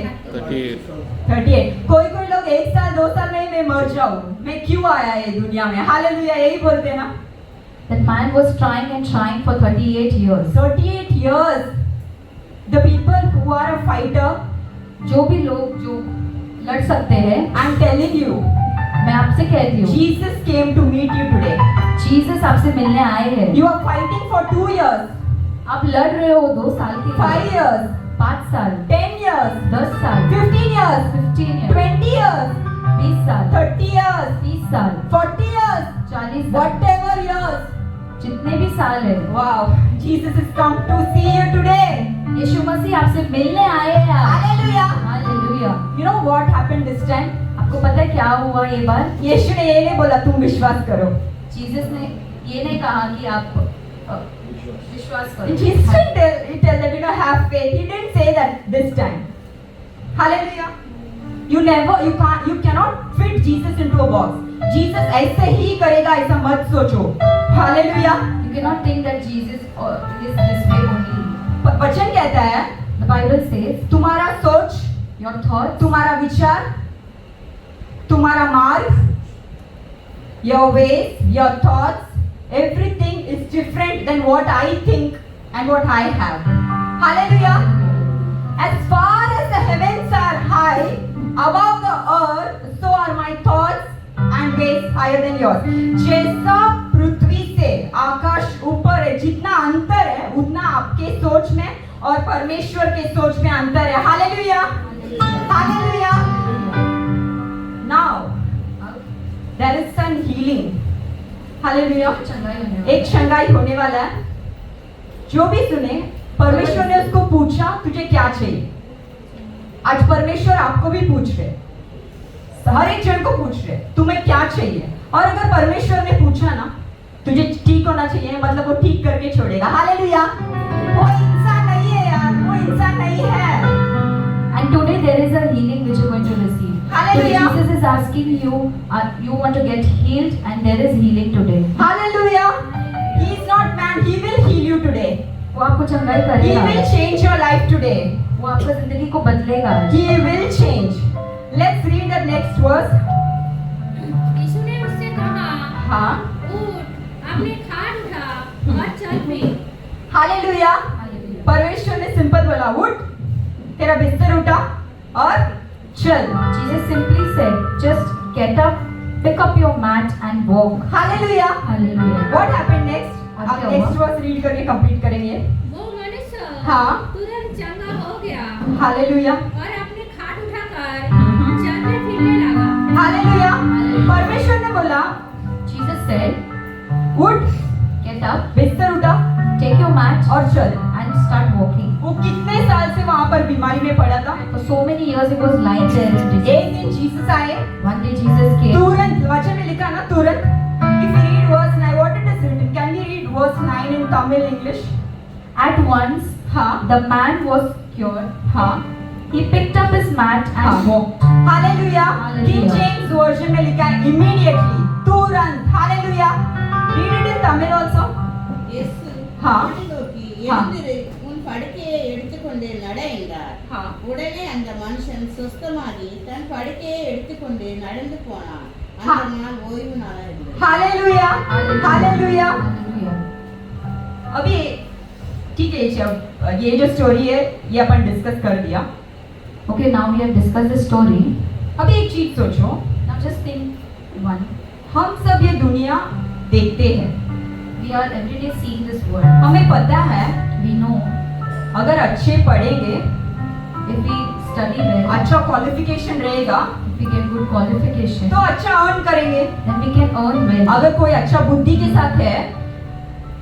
38. कोई लोग 1 साल 2 साल नहीं, मैं मर जाऊँ. मैं क्यों आया ये दुनिया में? Hallelujah. यही बोलते हैं ना. That man was trying and trying for 38 years. 38 years. The people who are a fighter, जो भी लोग जो लड़ सकते हैं, I'm telling you, मैं आपसे कहती हूँ, Jesus came to meet you today. Jesus आपसे मिलने आए हैं. You are fighting for 2 years, आप लड़ रहे हो 2 साल के 5 लिए, years, 5 साल, 10 years, 10 साल, 15 years, 15 years, 20 years, 20 साल, 30 years, 30 साल, 40 years, 40 साल, whatever years. जितने भी साल है. Wow, Jesus has come to see you today. यीशु मसीह आपसे मिलने आए हैं आज. Hallelujah. Hallelujah. You know what happened this time? आपको पता है क्या हुआ ये बार? यीशु ने ये नहीं बोला तुम विश्वास करो. जीसस ने ये नहीं कहा कि आप विश्वास करो. Jesus didn't tell that, you know, have faith. He didn't say that this time. Hallelujah. You cannot fit Jesus into a box. Jesus ऐसे ही करेगा ऐसा मत सोचो. Hallelujah. You cannot think that Jesus is this way only. वचन कहता है The Bible says तुम्हारा सोच, your thoughts, तुम्हारा विचार, तुम्हारा मार्ग, your ways, your thoughts, everything is different than what I think and what I have. Hallelujah. As far as the heavens are high above the earth, so are my thoughts and ways higher than yours. जैसा पृथ्वी से आकाश ऊपर है, जितना अंतर है उतना आपके सोच में और परमेश्वर के सोच में अंतर है. Hallelujah. Hallelujah. Now there is some healing. Hallelujah. एक शंगाई होने वाला है. जो भी सुने, परमेश्वर ने उसको पूछा तुझे क्या चाहिए. आज परमेश्वर आपको भी पूछ रहे, हर एक जन को पूछ रहे तुम्हें क्या चाहिए. और अगर परमेश्वर ने पूछा ना तुझे ठीक होना चाहिए, मतलब वो ठीक करके छोड़ेगा. हालेलुया. वो इंसान नहीं है यार, वो इंसान नहीं है. and today there is a healing which you are going to receive. Hallelujah. So Jesus is asking you, you want to get healed, and there is healing today. Hallelujah. He is not man, he will heal you today. वो आपको चंगाई He करेगा. will change your life today. वो आपका जिंदगी को बदलेगा. He will change. Let's read the next verse. यीशु ने उससे कहा, हाँ. उठ, अपने खाट उठा और चल पी. हालेलुया. Hallelujah. परमेश्वर ने सिंपल बोला, उठ, तेरा बिस्तर उठा और चल. Jesus simply said, just get up, pick up your mat and walk. Hallelujah. Hallelujah. What happened next? और अब क्या नेक्स्ट हुआ? वर्स रीड करके कंप्लीट करेंगे. वो मनुष्य हाँ. तुरंत चंगा हो गया हालेलुया. और अपने खाट उठाकर चलने फिरने लगा. हालेलुया. परमेश्वर ने बोला, Jesus said, उठ, get up, बिस्तर उठा take your mat और चल. and start walking. वो कितने साल से वहां पर बीमारी में पड़ा था. For so many years he was lying there in disease. एक दिन जीसस आए, One day Jesus came. तुरंत, वचन में लिखा ना तुरंत. If you read verse 9, what it is written? Can we read verse 9 in Tamil English? At once हाँ. the man was cured. हाँ. He picked up his mat and हाँ. walked. Hallelujah. Hallelujah. King James version में लिखा है immediately, तुरंत. Hallelujah. Read it in Tamil also. இயேசு हाँ. அவனை நோக்கி, हाँ. எழுந்திரு, உன் படுக்கையை எடுத்துக்கொண்டு நட என்றார். हाँ. உடனே அந்த மனுஷன் சுஸ்தமாகி தன் படுக்கையை எடுத்துக்கொண்டு நடந்து போனான். हाँ. அந்த நாள் ஓய்வு நாளாக இருந்தது. Hallelujah. Hallelujah. Hallelujah. अभी ठीक है, जब ये जो स्टोरी है ये अपन डिस्कस कर दिया. Okay, now we have discussed the story. अभी एक चीज सोचो, Now just think one. हम सब ये दुनिया देखते हैं. We are every day seeing this world. हमें पता है We know अगर अच्छे पढ़ेंगे, if we study well, अच्छा क्वालिफिकेशन रहेगा if we get good qualification, तो अच्छा अर्न करेंगे. then we can earn well. अगर कोई अच्छा बुद्धि के साथ है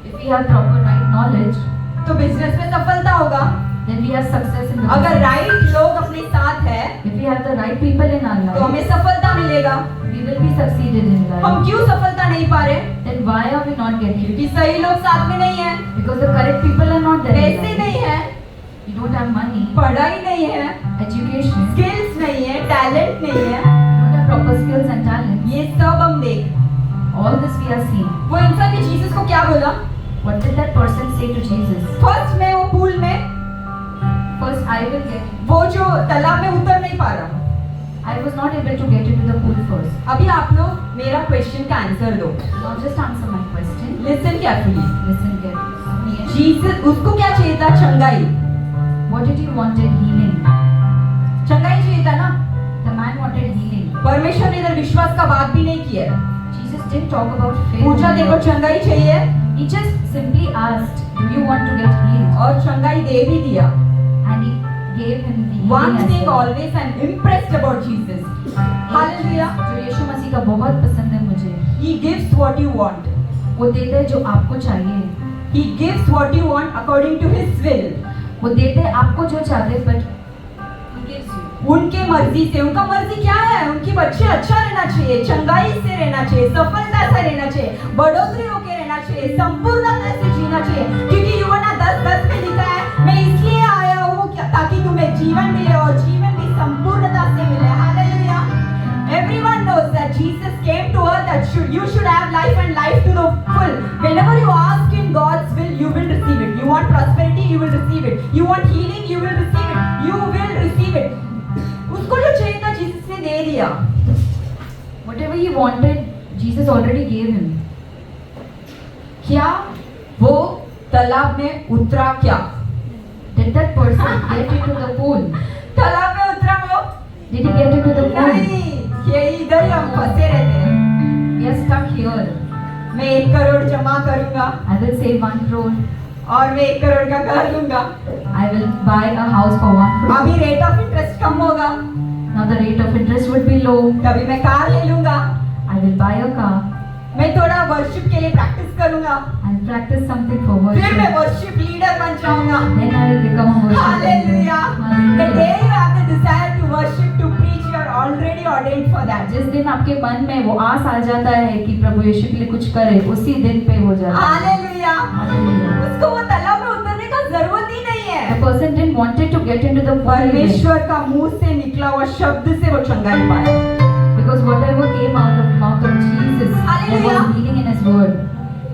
If we have proper right knowledge, तो बिजनेस में सफलता होगा. then we have success in the अगर business. राइट लोग अपने साथ है If we have the right people in our तो हमें life, सफलता मिलेगा. we will be succeeded in life. हम क्यों सफलता नहीं पा रहे? Then why are we not getting it? क्योंकि सही लोग साथ में नहीं है, Because the correct people are not there. in पैसे life. नहीं है, You don't have money, पढ़ाई नहीं है, education, you स्किल्स नहीं है, टैलेंट नहीं है. don't have proper skills and talents. ये सब हम देख. All this we are seeing. वो इंसान ने जीसस को क्या बोला? What did that person say to Jesus? First में वो पूल में, First, I will get it. वो जो तालाब में उतर नहीं पा रहा. I was not able to get into the pool first. अभी आप लोग मेरा क्वेश्चन का आंसर दो. Now just answer my question. Listen carefully. Listen carefully. Jesus उसको क्या चाहिए था? चंगाई. What did he wanted? Healing. चंगाई चाहिए था ना. The man wanted healing. परमेश्वर ने इधर विश्वास का बात भी नहीं किया. Jesus didn't talk about faith. पूछा देखो चंगाई चाहिए He just simply asked, "Do you want to get healed?" और चंगाई दे भी दिया. And he gave him the healing. One as thing well. always I'm impressed about Jesus. Hallelujah. जो यीशु मसीह का बहुत पसंद है मुझे, He gives what you want. वो देते हैं जो आपको चाहिए. He gives what you want according to His will. वो देते हैं आपको जो चाहते, but He gives you. उनके मर्जी से. उनका मर्जी क्या है? उनके बच्चे अच्छा रहना चाहिए, चंगाई से रहना चाहिए, सफलता से रहना चाहिए, बढ़ोतरी होके रहना चाहिए, संपूर्णता से जीना चाहिए. क्योंकि यूहन्ना 10:10 में लिखा है, मैं इसलिए आया हूँ ताकि तुम्हें जीवन मिले और जीवन भी संपूर्णता से मिले. Hallelujah. Everyone knows that Jesus came to earth that you should have life and life to the full. Whenever you ask in God's will, you will receive it. You want prosperity, you will receive it. You want healing, you will receive it. You will receive it. उसको जो चाहिए था Jesus ने दे दिया. Whatever he wanted, Jesus already gave him. क्या वो तालाब में उतरा? क्या Did that person get into the pool? तालाब में उतरा वो? Did he get into the pool? नहीं. ये इधर ही हम फंसे रहते हैं. We are stuck here. मैं 1 करोड़ जमा करूंगा I will save 1 crore. और मैं 1 करोड़ का घर लूंगा. I will buy a house for 1 crore. अभी रेट ऑफ इंटरेस्ट कम होगा. Now the rate of interest would be low. कभी मैं कार ले लूंगा. I will buy a car. मैं थोड़ा वर्शिप के लिए प्रैक्टिस करूंगा. I'll practice something for फिर मैं worship. वर्शिप लीडर बन जाऊंगा. Then I will become a worship Hallelujah. leader. The day Hallelujah. you have the desire to worship, to preach, you are already ordained for that. जिस दिन आपके मन में वो आस आ जाता है कि प्रभु यीशु के लिए कुछ करे, उसी दिन पे हो जाता है. Hallelujah. Hallelujah. उसको वो तालाब में उतरने का जरूरत ही नहीं है. The person didn't wanted to get into the pool परमेश्वर का मुंह से निकला हुआ शब्द से वो चंगाई पाया. because whatever came out of the mouth of Jesus, there Hallelujah. was healing in His word.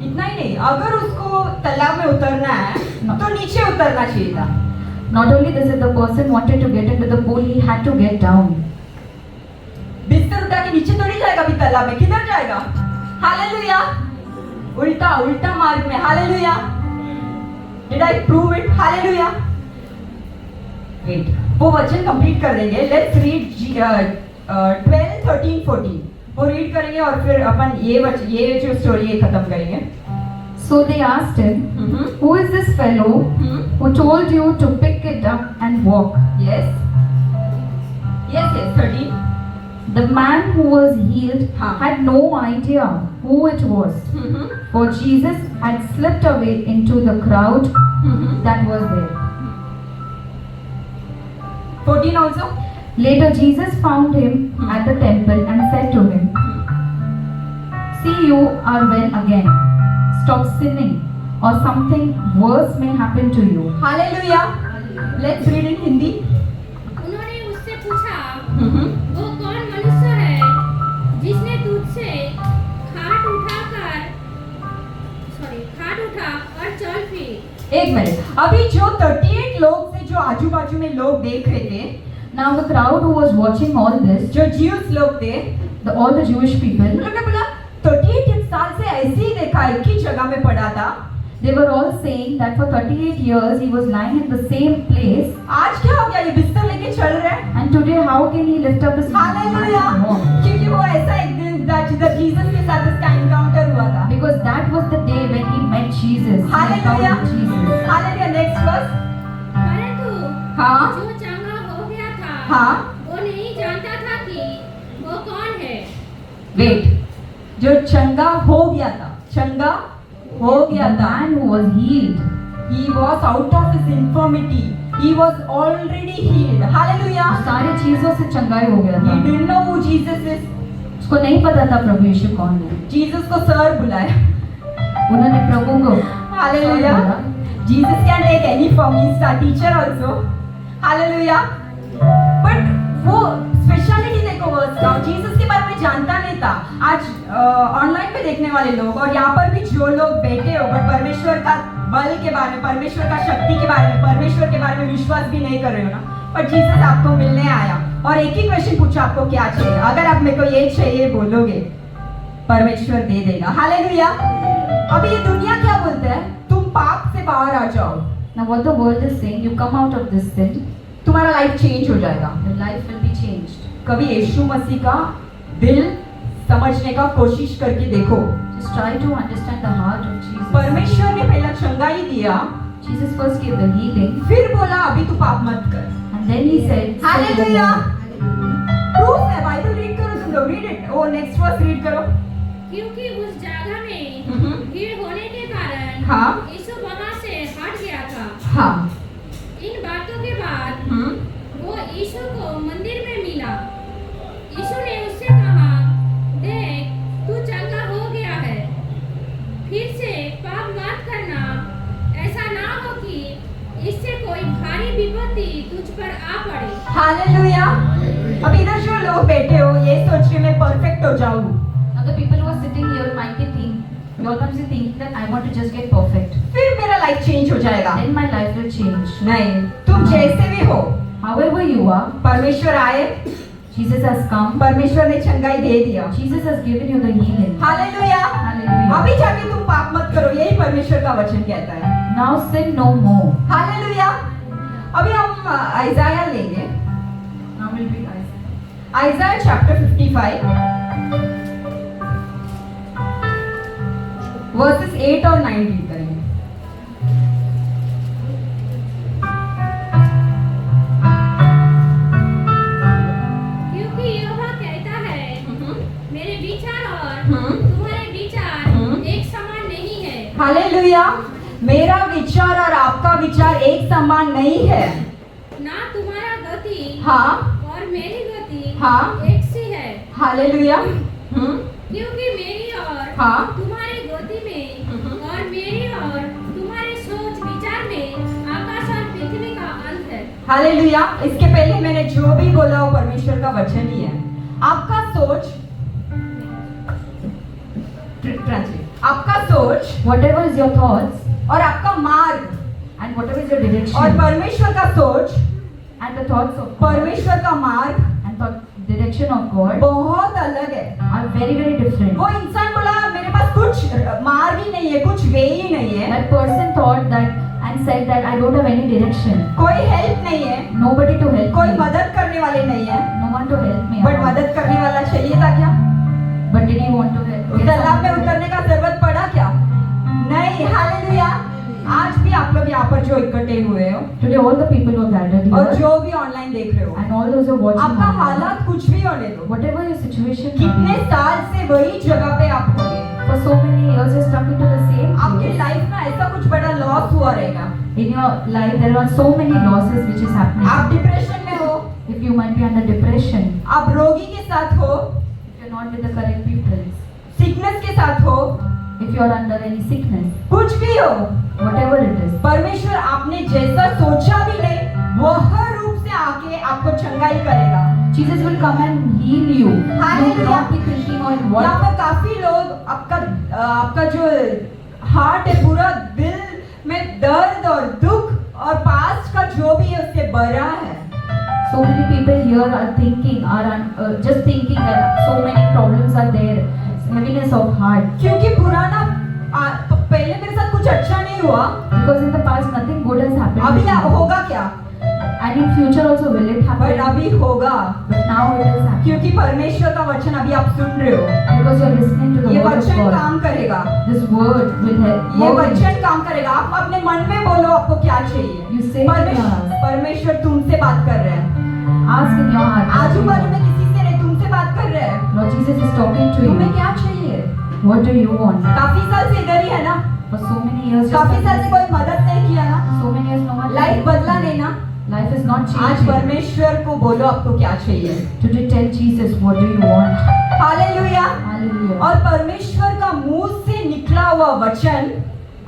इतना ही नहीं, अगर उसको तालाब में उतरना है तो नीचे उतरना चाहिए था. Not only this, if the person wanted to get into the pool, he had to get down. बिस्तर उठा के नीचे थोड़ी जाएगा अभी तालाब में. किधर जाएगा? हालेलुया. उल्टा उल्टा मार्ग में. Hallelujah. Did I prove it? Hallelujah. Wait, वो वचन कंप्लीट कर देंगे. Let's read 12, 13, 14. वो रीड करेंगे और फिर अपन ये जो स्टोरी है खत्म करेंगे. So they asked him, "Who is this fellow who told you to pick it up and walk?" Yes. Yes, 13. The man who was healed हाँ. had no idea who it was, for Jesus had slipped away into the crowd that was there. 14 also. Later, Jesus found him at the temple and said to him, "See, you are well again. Stop sinning, or something worse may happen to you." Hallelujah. Let's read in Hindi. उन्होंने उससे पूछा, वो कौन मनुष्य है जिसने तुझसे खाट उठा और चल फिर? एक मिनट. अभी जो 38 लोग थे जो आजू बाजू में लोग देख रहे थे, Now the crowd who was watching all this, जो ज्यूस लोग थे, all the Jewish people, उन लोगों ने बोला 38 साल से ऐसे ही देखा, एक ही जगह में पड़ा था. they were all saying that for 38 years he was lying in the same place, आज क्या हो गया? ये बिस्तर लेके चल रहा है. and today how can he lift up his hallelujah. walk? क्योंकि वो ऐसा एक दिन जिधर जीसस के साथ उसका एनकाउंटर हुआ था. Because that was the day when he met Jesus. He hallelujah. encountered Jesus. Hallelujah. Next verse. परंतु हाँ. जो चंगा हो गया था, हाँ. वो नहीं जानता था कि वो कौन है. वेट. जो चंगा हो गया था, चंगा हो The गया था. man who was healed, He was out of his infirmity. He was already healed. Hallelujah. सारी चीजों से चंगाई हो गया था. He didn't know who Jesus is. उसको नहीं पता था प्रभु यीशु कौन है. Jesus को सर बुलाया. उन्होंने प्रभु को Hallelujah. Jesus can take any form. He is our teacher also. Hallelujah. But वो स्पेशलिटी देखो वर्स का. जीसस के बारे में जानता नहीं था. आज ऑनलाइन पे देखने वाले लोग और यहाँ पर भी जो लोग बैठे हो बट परमेश्वर का बल के बारे में, परमेश्वर का शक्ति के बारे में, परमेश्वर के बारे में विश्वास भी नहीं कर रहे हो ना. पर जीसस आपको मिलने आया और एक ही क्वेश्चन पूछा, आपको क्या चाहिए? अगर आप मेरे को ये चाहिए बोलोगे परमेश्वर दे देगा। हालेलुया। अभी ये दुनिया क्या बोलता है? तुम पाप से बाहर आ जाओ, Now what the world is saying, you come out of this sin, तुम्हारा लाइफ चेंज हो जाएगा। your life will be changed. कभी यीशु मसीह का दिल समझने का कोशिश करके देखो। Just try to understand the heart of Jesus. परमेश्वर ने पहला चंगाई दिया, Jesus first gave the healing, फिर बोला अभी तू पाप मत कर। and then he said, "Sin no hallelujah. more." Proof है, बाइबल रीड करो तुम लोग, read it. Oh next verse read करो। क्योंकि उस जगह में भीड़ होने के कारण हाँ। यीशु वहां से हट गया था। हाँ। इन बातों के बाद वो यीशु को मंदिर में मिला। यीशु ने उससे कहा, देख, तू चंगा हो गया है, फिर से पाप मत करना, ऐसा ना हो कि इससे कोई भारी विपत्ति तुझ पर आ पड़े। हालेलुया। अब इधर जो लोग बैठे हो ये सोच रहे मैं परफेक्ट हो जाऊं, Now the people who are sitting here might be thinking, you all must be thinking that I want to just get perfect. फिर मेरा लाइफ चेंज हो जाएगा। Then my life will change. नहीं, तुम जैसे भी हो, However you are, परमेश्वर आए, Jesus has come. परमेश्वर ने चंगाई दे दिया। Jesus has given you the healing. Hallelujah. Hallelujah. अभी जाके तुम पाप मत करो, यही परमेश्वर का वचन कहता है। Now sin no more. Hallelujah. अभी हम आइजाया लेंगे, Now will be Isaiah. आइजाया chapter 55 versus 8 और 9 रीड करेंगे। क्योंकि यहोवा कहता है, मेरे विचार और हम्म। तुम्हारे विचार हम्म। एक समान नहीं है। हालेलुया। मेरा विचार और आपका विचार एक समान नहीं है। ना तुम्हारा गति हाँ। और मेरी गति हाँ। एक सी है। हालेलुया। क्योंकि मेरी और हाँ। तुम्हारी गति में और मेरी और तुम्हारे सोच विचार में आकाश और पृथ्वी का अंत है। हालेलुया। इसके पहले मैंने जो भी बोला वो परमेश्वर का वचन ही है। आपका सोच, आपका सोच Whatever is your thoughts और आपका मार्ग and whatever is your direction और परमेश्वर का सोच, and the thoughts of God परमेश्वर का मार्ग and the direction of God बहुत अलग है। are very very different. वो इंसान बोला मेरे पास कुछ मार्ग ही नहीं है, कुछ वे ही नहीं है, That person thought that and said that I don't have any direction. कोई हेल्प नहीं है, Nobody to help कोई me. मदद करने वाले नहीं है। No one to help me. But around. मदद करने वाला चाहिए था क्या? But did he want to help? get तालाब में someone to उतरने का जरूरत पड़ा क्या? नहीं। हालेलुया। आज भी आप लोग यहाँ पर जो इकट्ठे हुए हो help? Today all the people who are gathered और here जो भी ऑनलाइन देख रहे हो, and all those who are watching आपका online, हालात कुछ भी होने दो, whatever your situation कितने may be, साल से वही जगह पे आप होंगे, for so many years you're stuck into the same आपकी place. लाइफ में ऐसा कुछ बड़ा लॉस हुआ रहेगा। In your life there are so many losses which is happening. आप डिप्रेशन में हो, If you might be under depression, आप रोगी के साथ हो, if you're not with the correct people, sickness के साथ हो, if you're under any sickness, कुछ भी हो, whatever it is, परमेश्वर आपने जैसा सोचा भी नहीं वो हर रूप से आके आपको चंगाई करेगा। Jesus will come and heal you. You will Hallelujah. not be thinking on यहाँ what. पर काफी लोग आपका जो हार्ट है, पूरा दिल में दर्द और दुख और पास्ट का जो भी है उससे भरा है। So many people here are thinking, just thinking that so many problems are there, heaviness of heart. क्योंकि पुराना पहले मेरे साथ कुछ अच्छा नहीं हुआ, Because in the past nothing good has happened. अभी with me. होगा क्या? And in future also will it but happen? अभी होगा, But now it is happening. क्योंकि परमेश्वर का वचन अभी आप सुन रहे हो। Because you are listening to the ये word of वचन God. काम करेगा, This word will help. ये work in वचन you. काम करेगा। आप अपने मन में बोलो आपको क्या चाहिए। You say परमेश्वर तुमसे बात कर रहे हैं। Ask in your heart. आजू बाजू में किसी से नहीं, तुमसे बात कर रहे हैं। Lord Jesus is talking to तुम्हें you. क्या चाहिए? What do you want? काफी साल से इधर ही है ना, For so many years, just काफी like साल से this. कोई मदद नहीं किया ना, So many years no one. Life बदला नहीं ना। Life is not आज changing. परमेश्वर को बोलो आपको क्या चाहिए। Today tell Jesus what do you want. Hallelujah. Hallelujah. और परमेश्वर का मुंह से निकला हुआ वचन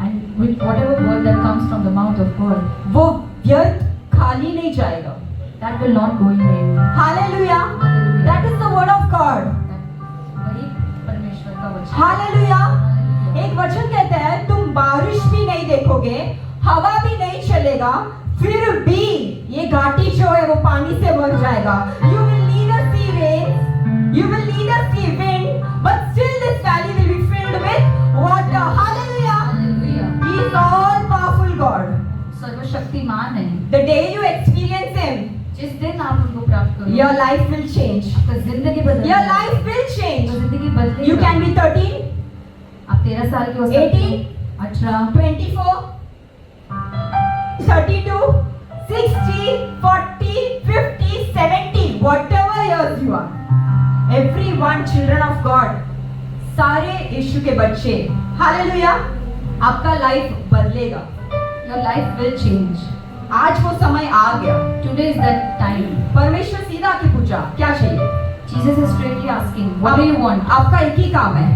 And with whatever word that comes from the mouth of God, वो व्यर्थ खाली नहीं जाएगा। that will not go in vain. Hallelujah. That is the word of God. वही परमेश्वर का वचन. हालेलुया। Hallelujah. एक वचन कहता है तुम बारिश भी नहीं देखोगे, हवा भी नहीं चलेगा, फिर भी ये घाटी जो है वो पानी से भर जाएगा। You will neither see rain, you will neither see wind, but still this आप उनको प्राप्त करो, your life will change. आपका जिंदगी बदल Your जाएगा। life will change. आपका जिंदगी बदलेगा। You can be 13, आप 13 साल के हो सकते 18, हो, 18, 24, 32, 60, 40, 50, 70, whatever years you are. Everyone children of God. सारे यीशु के बच्चे, हालेलुया, आपका लाइफ बदलेगा। your life will change. आज वो समय आ गया। Today is that time. परमेश्वर सीधा आके पूछा, क्या चाहिए? Jesus is straightly asking, what do you want? आपका एक ही काम है।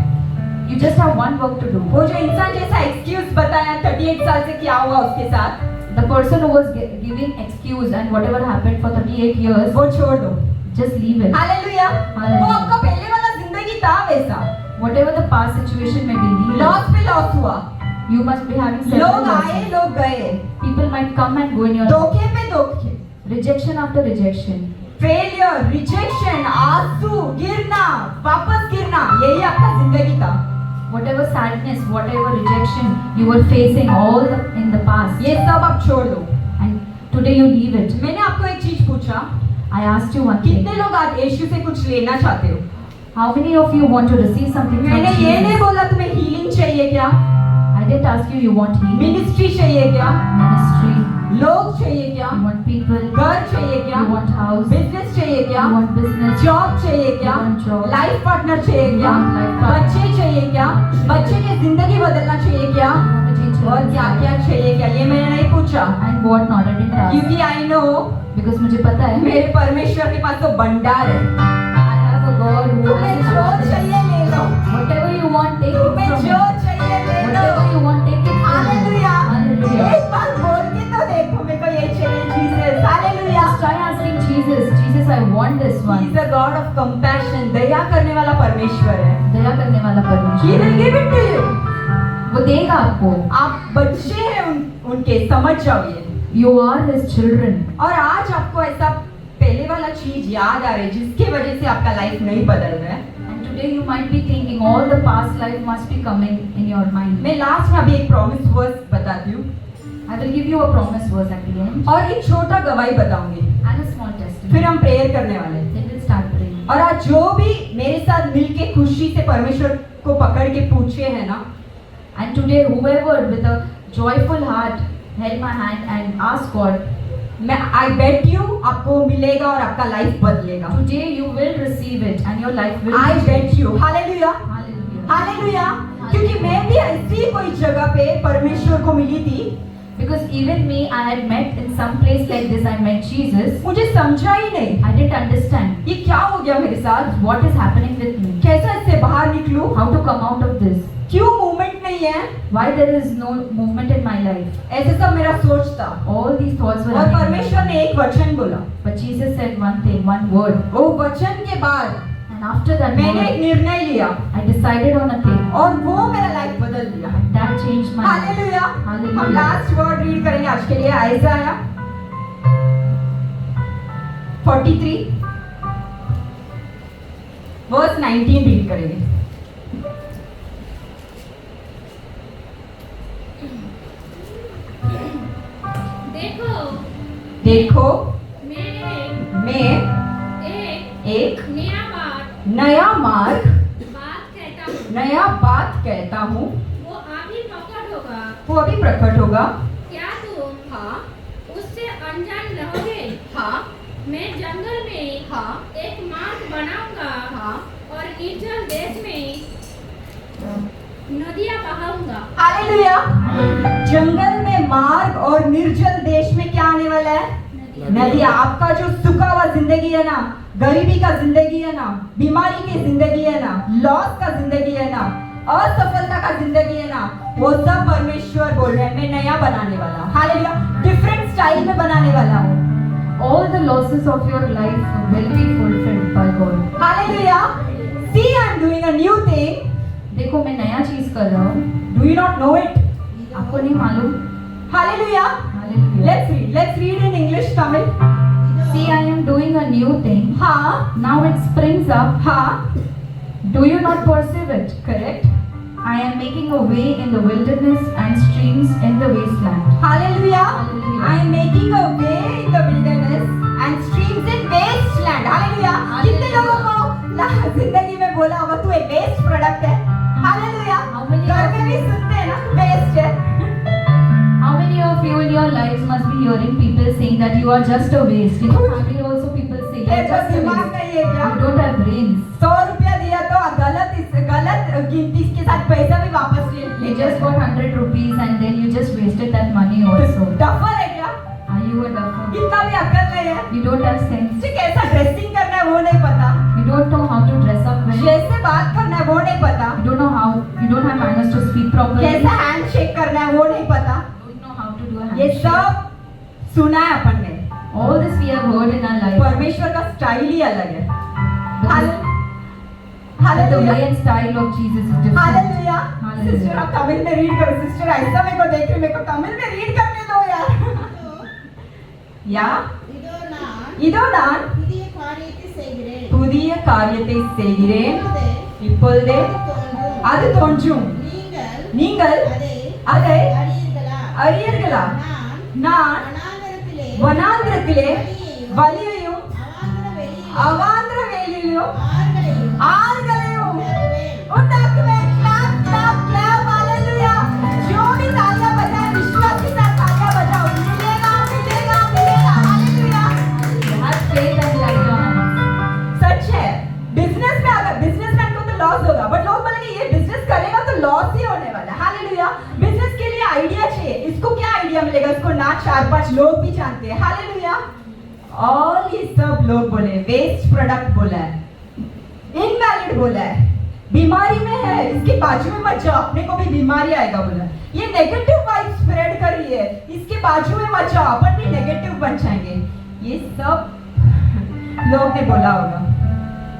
You just have one work to do. वो जो इंसान जैसा एक्सक्यूज बताया 38 साल से क्या हुआ उसके साथ, The person who was giving excuse and whatever happened for 38 years, वो छोड़ दो। just leave it. Hallelujah. Hallelujah. वो आपका पहले वाला जिंदगी था वैसा। Whatever the past situation may be, leave it. Loss पे लॉस हुआ। You must be having several लोग आए, losses. लोग गए। People might come and go in your life. धोखे पे धोखे। Rejection after rejection. Failure, rejection, आंसू, गिरना, वापस गिरना, यही आपका जिंदगी था। Whatever sadness, whatever rejection you were facing all in the past, ये सब आप छोड़ दो। and today you leave it. मैंने आपको एक चीज पूछा, I asked you one thing. कितने लोग आज यीशु से कुछ लेना चाहते हो? How many of you want to receive something from मैंने ये नहीं Jesus? बोला तुम्हें हीलिंग चाहिए क्या, I didn't ask you want healing, ministry चाहिए क्या, ministry, लोग चाहिए क्या, you want people, घर चाहिए क्या, you want house, बिजनेस चाहिए क्या, you want business, जॉब चाहिए क्या, You want job. Life partner चाहिए क्या, You want life partner. बच्चे चाहिए क्या, बच्चे की जिंदगी बदलना चाहिए क्या, you want to change your और क्या life. क्या चाहिए क्या, ये मैंने नहीं पूछा, And what not, I didn't ask. क्योंकि आई नो Because मुझे पता है, मेरे परमेश्वर के पास तो भंडार है। I have a God who तुम्हें has जो abundance. चाहिए ले लो, Whatever you want, take it तुम्हें from जो me. चाहिए ले लो। Whatever you want, take it from me. Hallelujah. Hallelujah. एक बार बोल के तो देखो, मेरे को ये चाहिए Jesus. Hallelujah. Just try asking Jesus, Jesus, I want this He one. is a God of compassion, दया करने वाला परमेश्वर है। दया करने वाला He परमेश्वर will है। give it to you. वो देगा आपको। आप बच्चे हैं उनके, समझ जाओ ये। You are His children. और आज आपको ऐसा पहले वाला चीज याद आ रही है जिसकी वजह से आपका लाइफ नहीं बदल रहा है। And today you might be thinking all the past life must be coming in your mind. मैं लास्ट में अभी एक प्रॉमिस वर्स बताती हूँ I will give you a promise verse at the end और एक छोटा गवाही बताऊंगी, and a small testimony. फिर हम प्रेयर करने वाले हैं। Then we'll start praying. और आज जो भी मेरे साथ मिलके खुशी से परमेश्वर को पकड़ के पूछे हैं ना, And today whoever with a joyful heart held my hand and asked God, मैं आई बेट यू आपको मिलेगा और आपका लाइफ बदलेगा। today you will receive it and your life will I be bat changed. You. Hallelujah. Hallelujah. Hallelujah. क्योंकि मैं भी ऐसी कोई जगह पे परमेश्वर को मिली थी, Because even me, I had met in some place like this, I met Jesus. मुझे समझा ही नहीं I didn't understand ये क्या हो गया मेरे साथ, what is happening with me, कैसे इससे बाहर निकलूं, how to come out of this, क्यों मूवमेंट नहीं है, why there is no movement in my life. ऐसे सब मेरा सोच था। All these thoughts were और running in my परमेश्वर mind. ने एक वचन बोला, But Jesus said one thing, one word. वो वचन के बाद And after that मैंने एक word, निर्णय लिया I decided on a thing. और वो मेरा लाइफ बदल दिया। That changed my life. Hallelujah. Hallelujah. हम लास्ट वर्ड रीड करेंगे आज के लिए, आइज़ाया 43 वर्स 19 रीड करेंगे। देखो देखो मैं मैं एक एक नया नया बात कहता हूँ, नया बात कहता हूँ, वो अभी प्रकट होगा, वो अभी प्रकट होगा। क्या तुम हाँ उससे अनजान रहोगे? हाँ मैं जंगल में हाँ एक मार्ग बनाऊंगा हाँ। और निर्जल देश में नदियां बहाऊंगा। हालेलुया। जंगल में मार्ग और निर्जल देश में क्या आने वाला है? नदी। आपका जो सूखा हुआ जिंदगी है ना, गरीबी का जिंदगी है ना, बीमारी की जिंदगी है ना, लॉस का जिंदगी है ना, असफलता का जिंदगी है ना, वो सब परमेश्वर बोल रहे हैं मैं नया बनाने वाला हूँ। हालेलुया। डिफरेंट स्टाइल में बनाने वाला हूँ। All the losses of your life will be fulfilled by God. Hallelujah. See, I am doing a new thing. देखो मैं नया चीज कर रहा हूँ, Do you not know it? आपको नहीं मालूम? Hallelujah. Hallelujah. Let's read in English, Tamil. See, I am doing a new thing. हाँ Now it springs up. हाँ Do you not perceive it? correct. I am making a way in the wilderness and streams in the wasteland. Hallelujah. Hallelujah. I am making a way in the wilderness and streams in wasteland. Hallelujah. कितने लोगों को जिंदगी में बोला होगा तू एक waste product है? Hallelujah. How many घर of में भी सुनते हैं ना वेस्ट है. How many of you in your lives must be hearing people saying that you are just a waste? In your family also people say you ये are तो just a दिमाग waste. नहीं है क्या? You don't have brains. 100 रुपया दिया तो गलत गिनती के साथ पैसा भी वापस You just got 100 rupees and then you just wasted that money also. Duffer है क्या? Are you a duffer? इतना भी अक्ल नहीं है. You don't have sense. मुझे कैसा ड्रेसिंग करना है वो नहीं पता. You don't know how to dress up well. जैसे बात करना है वो नहीं पता. You don't know how. You don't have manners to speak properly. कैसा हैंड शेक करना है वो नहीं पता. You don't know how to do a ये handshake. सब सुना है अपन ने. All this we have heard in our life. परमेश्वर का स्टाइल ही अलग है. But the way hallelujah. and style of Jesus is different. Hallelujah. Hallelujah. Sister आप तमिल में रीड करो. सिस्टर ऐसा मेरे को देख रही, मेरे को तमिल में रीड करने दो यार. या இதோ இதோ நான் நான் புதிய காரியத்தை செய்கிறேன் புதிய காரியத்தை செய்கிறேன். இப்பொழுது இப்பொழுது அது அது தோன்றும். நீங்கள் நீங்கள் அதை அதை அறியீர்களா? அறியீர்களா? நான் நான் வனாந்தரத்திலே வனாந்திரத்திலே வலியையும் அவாந்தர வெளியிலே அவாந்திர வேலியிலும் ஆறுகளையும் ஆறுகளையும் உண்டாக்குவேன். उठाकुमें क्लैप क्लैप क्लैप हालेलुया. जो भी तालियां बजाए विश्वास के साथ तालियां बजाओ. मिलेगा मिलेगा मिलेगा. Hallelujah. Have faith and light on us. सच है. बिजनेस में अगर बिजनेसमैन को तो लॉस होगा, बट लोग बोलेंगे ये बिजनेस करेगा तो लॉस ही होने वाला है. हालेलुया. बिजनेस के लिए आइडिया चाहिए. इसको क्या आइडिया मिलेगा? इसको ना 4-5 लोग भी जानते हैं. हालेलुया. ऑल ये सब लोग बोले वेस्ट प्रोडक्ट बोला है, इनवैलिड बोला है, बीमारी में है इसके बाजू में मत जाओ, अपने को भी बीमारी आएगा बोला. ये नेगेटिव वाइब स्प्रेड कर रही है, इसके बाजू में मत जाओ, अपन भी नेगेटिव बन जाएंगे. ये सब लोग ने बोला होगा.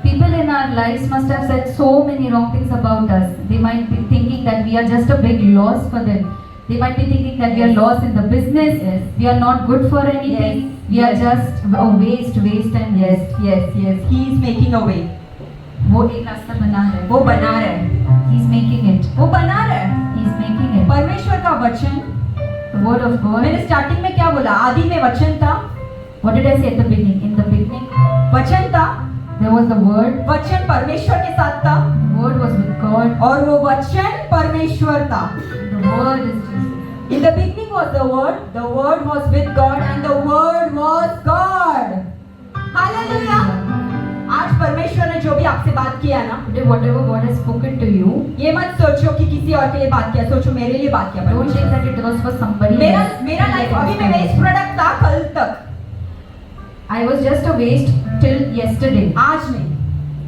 People in our lives must have said so many wrong things about us. They might be thinking that we are just a big loss for them. They might be thinking that we are lost in the business. Yes. We are not good for anything. Yes. We are Yes. just a waste and Yes, yes, yes. He is making a way. वो एक रास्ता बना है. वो बना रहा है. He is making it. वो बना रहा है. He is making it. परमेश्वर का वचन. The word of God. मैंने स्टार्टिंग में क्या बोला? आदि में वचन था. What did I say at the beginning? In the beginning, वचन था. there was the word. वचन परमेश्वर के साथ था. The word was with God. और वो वचन परमेश्वर था. The word is Jesus. In the beginning was the word was with God and the word was God. Hallelujah. आज परमेश्वर ने जो भी आपसे बात किया ना, Today, whatever God has spoken to you, ये मत सोचो कि किसी और के लिए बात किया, सोचो मेरे लिए बात किया don't think परमेश्वर. that it was for somebody मेरा else. मेरा लाइफ अभी में वेस्ट प्रोडक्ट था कल तक, I was just a waste till yesterday. आज नहीं.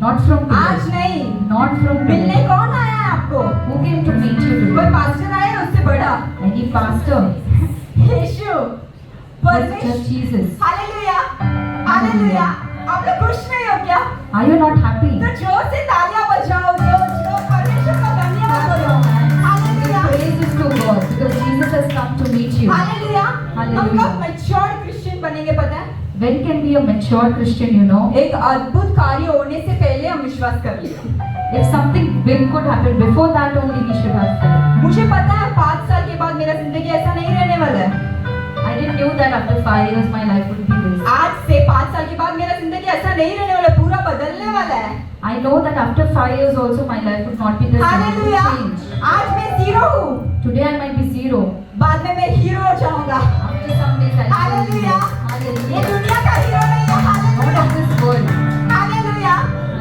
Not from today. आज नहीं. Not from मिलने today. कौन आया है आपको? Who came to meet you कोई today? पास्टर आया है उससे बड़ा? Any pastor? यीशु. Just परमेश्वर. Jesus. हालेलुया. हालेलुया. आप लोग खुश नहीं हो क्या? Are you not happy? तो जोर से तालियां बजाओ, जो परमेश्वर का धन्यवाद करो. Hallelujah. Praises to God because Jesus has come to meet you. Hallelujah. हम हालेलुया. कब मैच्योर क्रिश्चियन बनेंगे पता है? When can be a mature Christian, you know? एक अद्भुत कार्य होने से पहले हम विश्वास कर लिया. If something big could happen, before that only we should have faith. मुझे पता है 5 साल के बाद मेरा जिंदगी ऐसा नहीं रहने वाला है. I didn't know that after 5 years my life would be this. आज से 5 साल के बाद मेरा जिंदगी ऐसा नहीं रहने वाला है, पूरा बदलने वाला है. I know that after 5 years also my life would not be the same. It would hallelujah. change. आज मैं जीरो हूँ, Today I might be zero. बाद में मैं हीरो हो जाऊंगा. After some days I will be hallelujah. zero. ये Hallelujah. दुनिया का हीरो नहीं है. Not hallelujah. of this world. Hallelujah.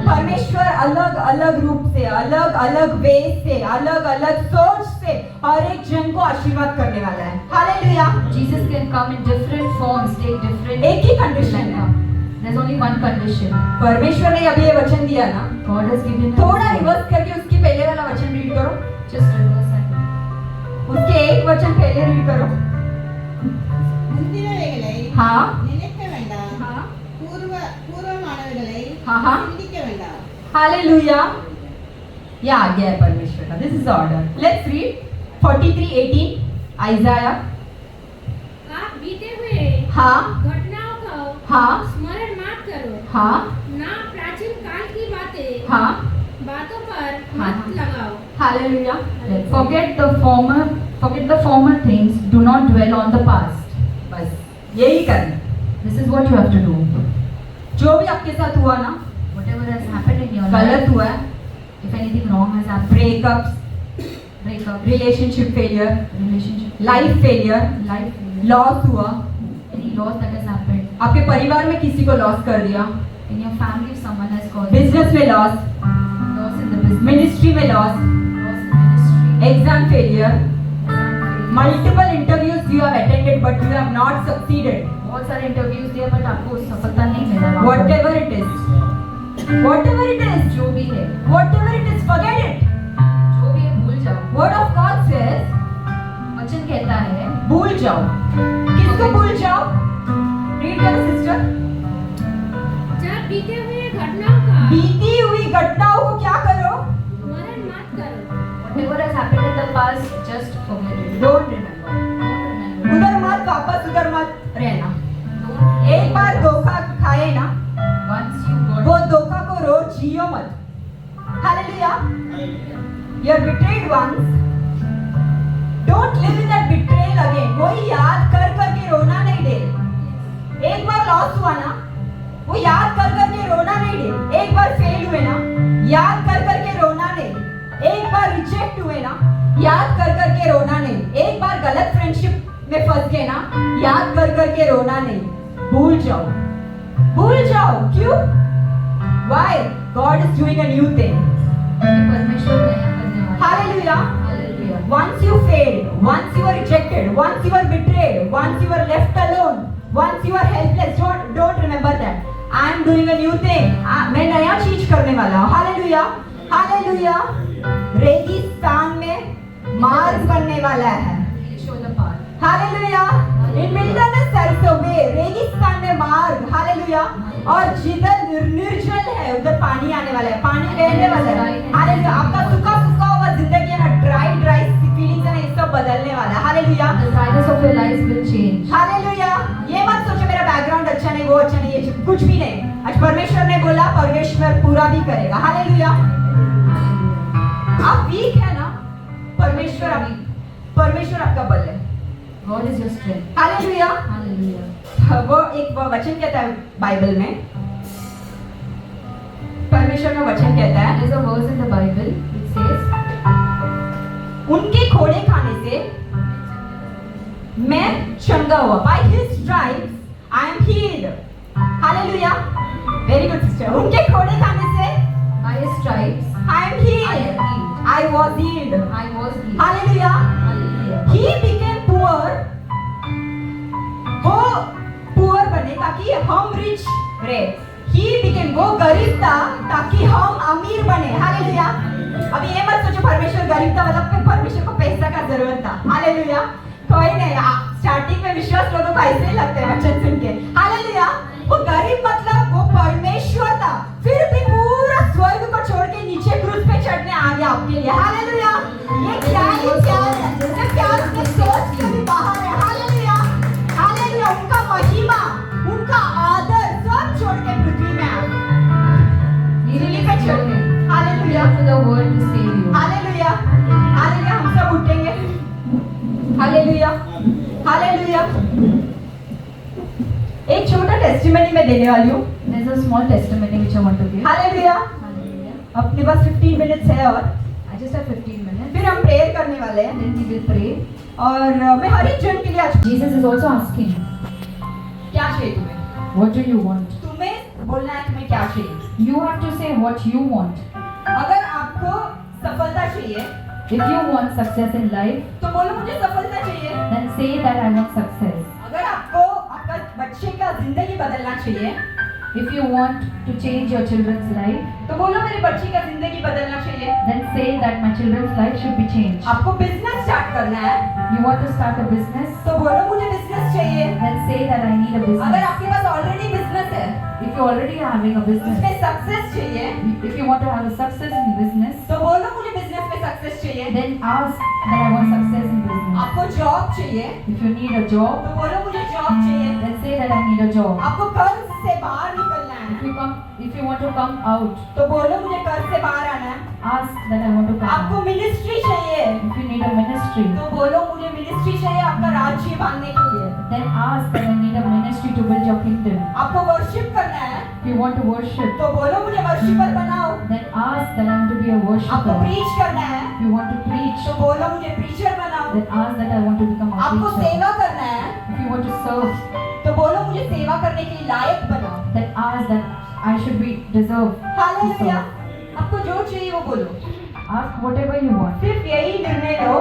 परमेश्वर अलग अलग रूप से, अलग अलग वे से, अलग अलग सोच से हर एक जन को आशीर्वाद करने वाला है. Hallelujah. Jesus can come in different forms, take different. एक ही कंडीशन है. There's only one condition. परमेश्वर ने अभी ये वचन दिया ना, God has given us. थोड़ा रिवर्स करके उसके पहले वाला वचन रीड करो. Just reverse it. उसके एक वचन पहले रीड करो. முந்தினவைகளை हाँ நினைக்க வேண்டாம். हाँ பூர்வமானவைகளை हाँ. சிந்திக்க வேண்டாம். हालेलुया. ये आ गया है परमेश्वर का. This is order. Let's read 43:18 आइजाया. आप बीते हुए हाँ घटनाओं का हाँ स्मरण मत करो, हाँ ना प्राचीन काल की बातों हाँ पर हाँ, मत लगाओ। Hallelujah. Forget the former things. Do not dwell on the past. बस यही करना। This is what you have to do. जो भी आपके साथ हुआ ना, Whatever has happened in your गलत life, हुआ है, if anything wrong has happened, breakups, breakup, relationship failure, relationship, life failure, life, loss हुआ, any loss that has happened आपके परिवार में किसी को लॉस कर दिया, in your family, if someone has caused business में loss, loss in the business, ministry में loss, loss in ministry, exam failure, exam multiple interviews you have attended but you have not succeeded, बहुत सारे interviews दिए but आपको सफलता नहीं मिला वहाँ पर। whatever it is, whatever it is, जो भी है, whatever it is, forget it. जो भी है भूल जाओ। Word of God says, वचन कहता है भूल जाओ। किसको भूल जाओ? रीड करो सिस्टर। जब बीते हुए घटनाओं का बीती हुई घटनाओं को क्या करो? स्मरण मत करो। whatever has happened in the past, just forget it. Don't remember. Don't remember. उधर मत वापस उधर मत रहना। Don't एक बार धोखा खाए ना, once you got वो धोखा को रोज जियो मत। Hallelujah. You are betrayed once. Don't live in that betrayal again. वही याद कर करके रोना नहीं दे। एक बार लॉस हुआ ना, वो याद कर करके रोना नहीं दे। एक बार फेल हुए ना, याद कर करके रोना नहीं। एक बार रिजेक्ट हुए ना, याद कर करके रोना नहीं। एक बार गलत फ्रेंडशिप में फंस गए ना, याद कर करके रोना नहीं। भूल जाओ, भूल जाओ। क्यों? Why? God is doing a new thing. परमेश्वर नया करने वाला है। Hallelujah. Hallelujah. Once you failed, once you were rejected, once you were betrayed, once you were left alone, once you were helpless, don't remember that. I am doing a new thing. मैं नया चीज करने वाला हूँ। Hallelujah. Hallelujah. रेगिस्तान में मार्ग बनने वाला है। He'll show the path. Hallelujah. In wilderness there is a way. रेगिस्तान में मार्ग। Hallelujah. और जिधर निर्जल है उधर पानी आने वाला है, पानी बहने वाला है। Hallelujah. आपका सूखा सूखा हुआ जिंदगी है ना, ड्राई फीलिंग्स है ना, ये सब बदलने वाला है। Hallelujah. The dryness of your life will change. Hallelujah. ये मत सोचो मेरा बैकग्राउंड अच्छा नहीं, वो अच्छा नहीं, ये कुछ भी नहीं। आज परमेश्वर ने बोला, परमेश्वर पूरा भी करेगा। Hallelujah. आप वीक है ना, परमेश्वर आपका बल है। God is your strength. Hallelujah. Hallelujah. वो एक वचन कहता है बाइबल में, परमेश्वर का वचन कहता है, There is a verse in the Bible which says, उनके खोड़े खाने से मैं चंगा हुआ। By his stripes I am healed. Hallelujah. Very good sister. उनके खोड़े खाने से by his stripes I am I healed. am healed. I was healed. I was healed. Hallelujah. Hallelujah. He became poor. वो पुअर बने ताकि हम rich रहे। He became, वो गरीब था ताकि हम अमीर बने। हालेलुया। अभी ये मत सोचो परमेश्वर गरीब था मतलब परमेश्वर को पैसा का जरूरत था। हालेलुया। कोई नहीं, स्टार्टिंग में विश्वास लोगों को ऐसे ही लगता है वचन सुन के। हालेलुया। वो गरीब मतलब वो परमेश्वर था, फिर भी पूरा स्वर्ग को छोड़ के नीचे क्रूस पे चढ़ने आ गया आपके लिए। हालेलुया। ये प्यार है, जैसे प्यार में सोच के भी बाहर है। हालेलुया। हालेलुया। उनका महिमा, उनका आदर सब छोड़ के पृथ्वी में आ गए। He really पे चढ़ came गए। Hallelujah. to the world to save you. Hallelujah. Hallelujah. हम सब उठेंगे। हालेलुया। हालेलुया। एक छोटा टेस्टिमनी मैं देने वाली हूँ। There's a small testimony which I want to give. Hallelujah. Hallelujah. अपने पास 15 मिनट्स है और I just have 15 minutes. फिर हम प्रेयर करने वाले हैं। Then we will pray. और मैं हर एक जन के लिए आज Jesus is also asking, क्या चाहिए तुम्हें? what do you want? तुम्हें बोलना है तुम्हें क्या चाहिए। You have to say what you want. अगर आपको सफलता चाहिए If you want success in life, तो बोलो मुझे सफलता चाहिए। then say that I want success. अगर आपको आपका बच्चे का जिंदगी बदलना चाहिए If you want to change your children's life, तो बोलो मेरे बच्चे का जिंदगी बदलना चाहिए। then say that my children's life should be changed. आपको बिजनेस स्टार्ट करना है You want to start a business, तो बोलो मुझे बिजनेस चाहिए। then say that I need a अगर business. आपके पास ऑलरेडी बिजनेस है, If you're already having a business, उसमें सक्सेस चाहिए, if you want to have a success in business, तो बोलो मुझे बिजनेस में सक्सेस चाहिए। then ask that I want success in business. आपको जॉब चाहिए, If you need a job, तो बोलो मुझे जॉब चाहिए। then say that I need a job. आपको कर्ज से बाहर निकलना है, If you want to come out, तो बोलो मुझे कर्ज से बाहर आना है। ask that I want to come आपको out. मिनिस्ट्री चाहिए If you need a ministry, तो बोलो मुझे मिनिस्ट्री चाहिए आपका राज्य बांधने के लिए। then ask that I need a ministry to build your kingdom. आपको वर्शिप करना है If you want to worship, तो बोलो मुझे वर्शिपर बनाओ। then ask that I want to be a आपको worshipper. प्रीच करना है If you want to preach, तो बोलो मुझे प्रीचर बनाओ। then ask that I want to become a आपको preacher. सेवा करना है If you want to serve, तो बोलो मुझे सेवा करने के लिए लायक बनाओ। then ask that I should be deserved to hallelujah. serve. आपको जो चाहिए वो बोलो। Ask whatever you want. सिर्फ यही निर्णय लो,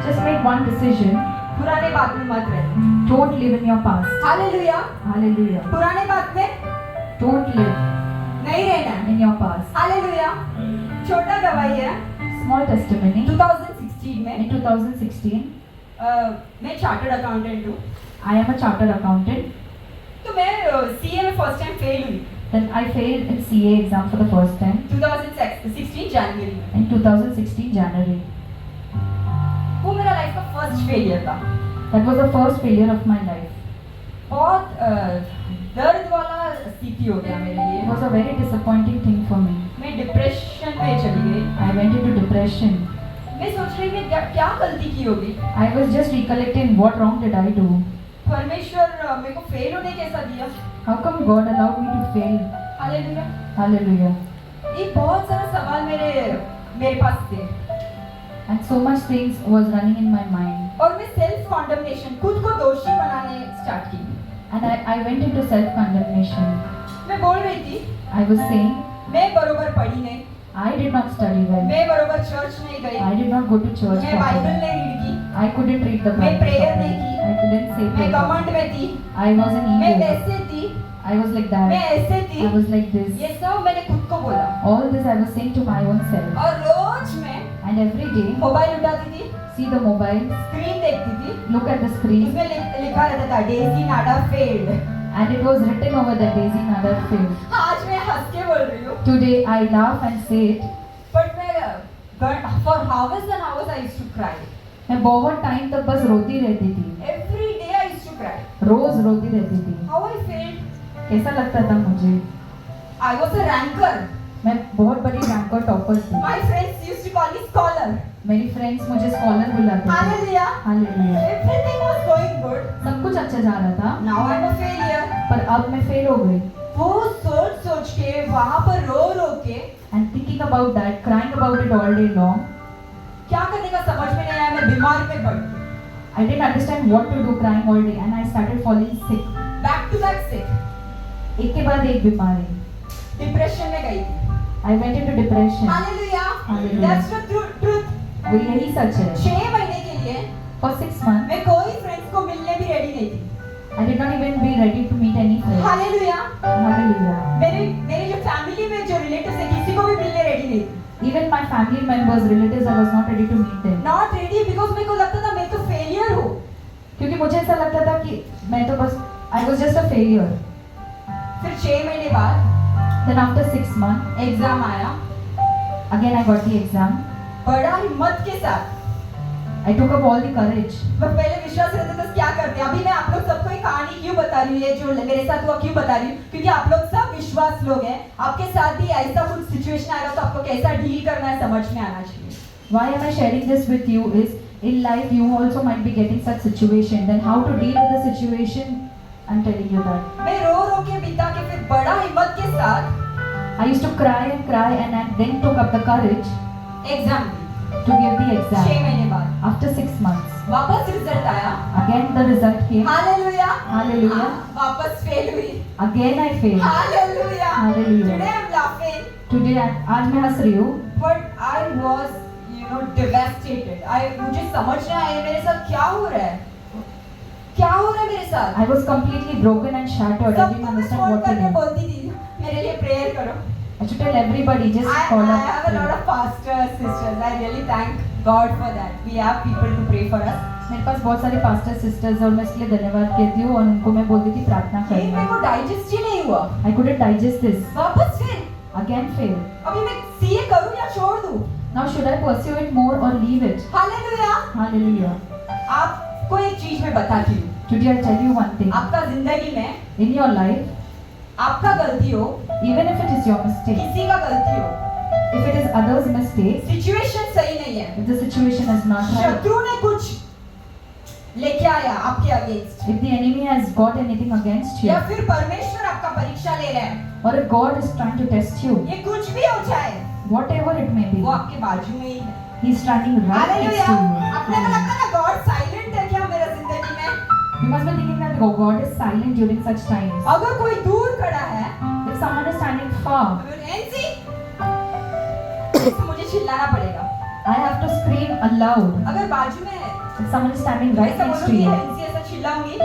Just make one decision. पुराने बात में मत रहना। Don't live in your past. Hallelujah. Hallelujah. पुराने बात में Don't live नहीं रहना है। in your past. हालेलुया। छोटा गवाही है Small testimony. 2016 में In 2016, मैं चार्टर्ड अकाउंटेंट हूँ। I am a chartered accountant. तो मैं सीए में फर्स्ट टाइम फेल हुई Then I failed in CA exam for the first time 2016 जनवरी में। in 2016 January. वो मेरा लाइफ का फर्स्ट फेलियर था। That was the first failure of my life. बहुत दर्द वाला स्थिति हो गया मेरे It लिए। was a very disappointing thing for me. मैं डिप्रेशन में चली गई। I went into depression. मैं सोच रही मैं क्या गलती की होगी। I was just recollecting what wrong did I do. परमेश्वर मेरे को फेल होने कैसा दिया। How come God allowed me to fail? Hallelujah. Hallelujah. ये बहुत सारा सवाल मेरे पास थे And so much things was running in my mind. और मैं सेल्फ कॉन्डमनेशन खुद को दोषी बनाने स्टार्ट की। And I went into self-condemnation. मैं बोल रही थी I was saying, मैं बरोबर पढ़ी नहीं, I did not study well. मैं बरोबर चर्च नहीं गई, I did not go to church मैं बाइबल properly. नहीं रीड की, I couldn't read the मैं Bible prayer properly. नहीं की। I couldn't say मैं prayer. कमांड में थी, I was an मैं ego. वैसे थी, I was like मैं that. ऐसे थी। I was like this. ये सब मैंने खुद को बोला All this I was saying to my own self. और रोज मैं And every day, मोबाइल उठाती थी, see the mobile, स्क्रीन देखती थी, look at the screen, उसमें लिखा रहता था Daisy Nada failed. and it was written over that Daisy Nadar failed. आज मैं हंस के बोल रही हूँ, Today I laugh and say it. But मैं for hours and hours I used to cry. मैं बहुत टाइम तक बस रोती रहती थी. Every day I used to cry. रोज रोती रहती थी. How I failed? कैसा लगता था मुझे? I was a ranker. मैं बहुत बड़ी रैंक और टॉपर थी. My friends used to call me scholar. मेरी फ्रेंड्स मुझे स्कॉलर बुलाते थे. Hallelujah. Hallelujah. Everything was going good. सब कुछ अच्छा जा रहा था, Now I'm a failure. पर अब मैं फेल हो गई. वो सोच के वहाँ पर रो के And thinking about that, crying about it all day long, क्या करने का समझ में नहीं आया, मैं बीमार में पड़ गई। I didn't understand what to do, crying all day, and I started falling sick. Back to back sick. एक के बाद एक बीमारी. डिप्रेशन में गई थी। I went into depression. Hallelujah. Hallelujah. That's the truth. वो यही सच है. 6 महीने के लिए For 6 months, मैं कोई फ्रेंड्स को मिलने भी रेडी नहीं थी। I did not even be ready to meet any friend. Hallelujah. Hallelujah. मेरे जो फैमिली में जो रिलेटिव्स है किसी को भी मिलने रेडी नहीं थी। Even my family members, relatives, I was not ready to meet them. Not ready because मेरे को लगता था मैं तो फेलियर हूँ। क्योंकि मुझे ऐसा लगता था कि मैं तो बस I was just a failure. फिर 6 महीने बाद Then after 6 months, एग्जाम आया, again I got the exam. बड़ा हिम्मत के साथ। I took up all the courage. मैं पहले विश्वास रहता था क्या करते हैं। अभी मैं आप लोग सबको एक कहानी क्यों बता रही हूँ, ये जो मेरे साथ हुआ क्यों बता रही हूँ, क्योंकि आप लोग सब विश्वास लोग हैं। आपके साथ भी ऐसा कुछ सिचुएशन आएगा तो आपको कैसा डील करना है समझ में आना चाहिए। Why am I sharing this with you is, in life you also might be getting such situation. Then how to deal with the situation, I'm telling you that. मैं रो के बिता के फिर बड़ा हिम्मत के साथ I used to cry and I then took up the courage exam to give the 6 exam. महीने बाद After 6 months, वापस रिजल्ट आया। again the result came. Hallelujah. Hallelujah. वापस फेल हुई। Again I failed. Hallelujah. Hallelujah. Today I'm laughing, Today आज मैं हंस रही हूँ, but I was, devastated. मुझे समझ नहीं आया मेरे साथ क्या हो रहा है, क्या हो रहा है मेरे साथ। I was completely broken and shattered. I didn't सबको मैं understand फोन what to करके do. बोलती थी मेरे लिए प्रेयर करो। I should tell everybody, just I call have up. a lot of pastors, sisters. I really thank God for that. We have people to pray for us. मेरे पास बहुत सारे pastor sisters और मैं इसके लिए धन्यवाद कहती हूँ और उनको मैं बोलती थी प्रार्थना ये मेरे करना. को डाइजेस्ट ही नहीं हुआ। I couldn't digest this. वापस फिर Again failed. अभी मैं सीए करूँ या छोड़ दूँ? Now should I pursue it more or leave it? Hallelujah. Hallelujah. आपको एक चीज मैं बताती हूँ, Today I'll tell you one thing. आपका जिंदगी में In your life, आपका गलती हो, even if it is your mistake, किसी का गलती हो, if it is others' mistakes, situation सही नहीं है, if the situation is not right, शत्रु ने कुछ लेके आया आपके against, if the enemy has got anything against you, या फिर परमेश्वर आपका परीक्षा ले रहा है, or if God is trying to test you, ये कुछ भी हो जाए, whatever it may be, वो आपके बाजू में ही है। He is standing right next hallelujah. to you. अपने को लगता है ना गॉड साइलेंट है क्या मेरा जिंदगी में? You must be thinking that God is silent during such times. अगर कोई दूर खड़ा है, If someone is standing far, NC, तो मुझे चिल्लाना पड़ेगा। I have to scream aloud. अगर बाजू में है, If someone is standing मैं right ऐसा next to बोलूंगी, you, एनसी ऐसा चिल्लाऊंगी,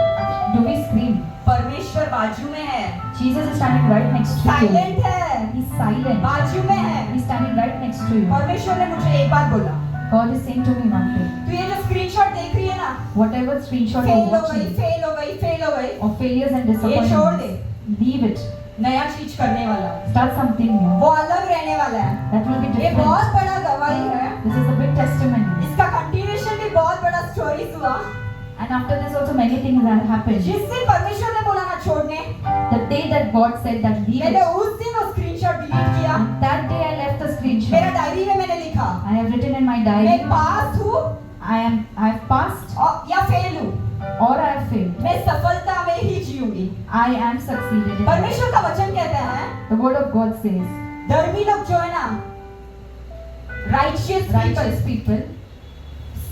do we scream? परमेश्वर बाजू में है, Jesus is standing right next to you. Silent है, He's silent. बाजू में है। He's standing right next to you. परमेश्वर ने मुझे एक बात बोला, God is saying to me one thing. तू ये जो स्क्रीनशॉट देख रही है ना, Whatever screenshot फेल you're हो गई, watching फेल हो गई, फेल हो गई, of failures and ये छोड़ दे, disappointments, leave it. नया चीज करने वाला है, Start something new. वो अलग रहने वाला है। That will be ये different. बहुत बड़ा गवाही है, This is a big testimony. इसका कंटिन्यूएशन भी बहुत बड़ा स्टोरीज हुआ। And after this also many things have happened. जिस दिन परमेश्वर ने बोला ना छोड़ने, The day that God said that leave मैंने it, उस दिन वो स्क्रीनशॉट डिलीट किया। that day I left the मेरा screenshot. डायरी में मैंने लिखा, I have written in my मैं diary, पास हूँ I have passed या फेल हूँ, or I have failed. मैं सफलता में ही जीऊंगी। I am succeeded in it. परमेश्वर का वचन कहता है, The word of God says, धर्मी लोग जो है ना, राइचियस righteous people,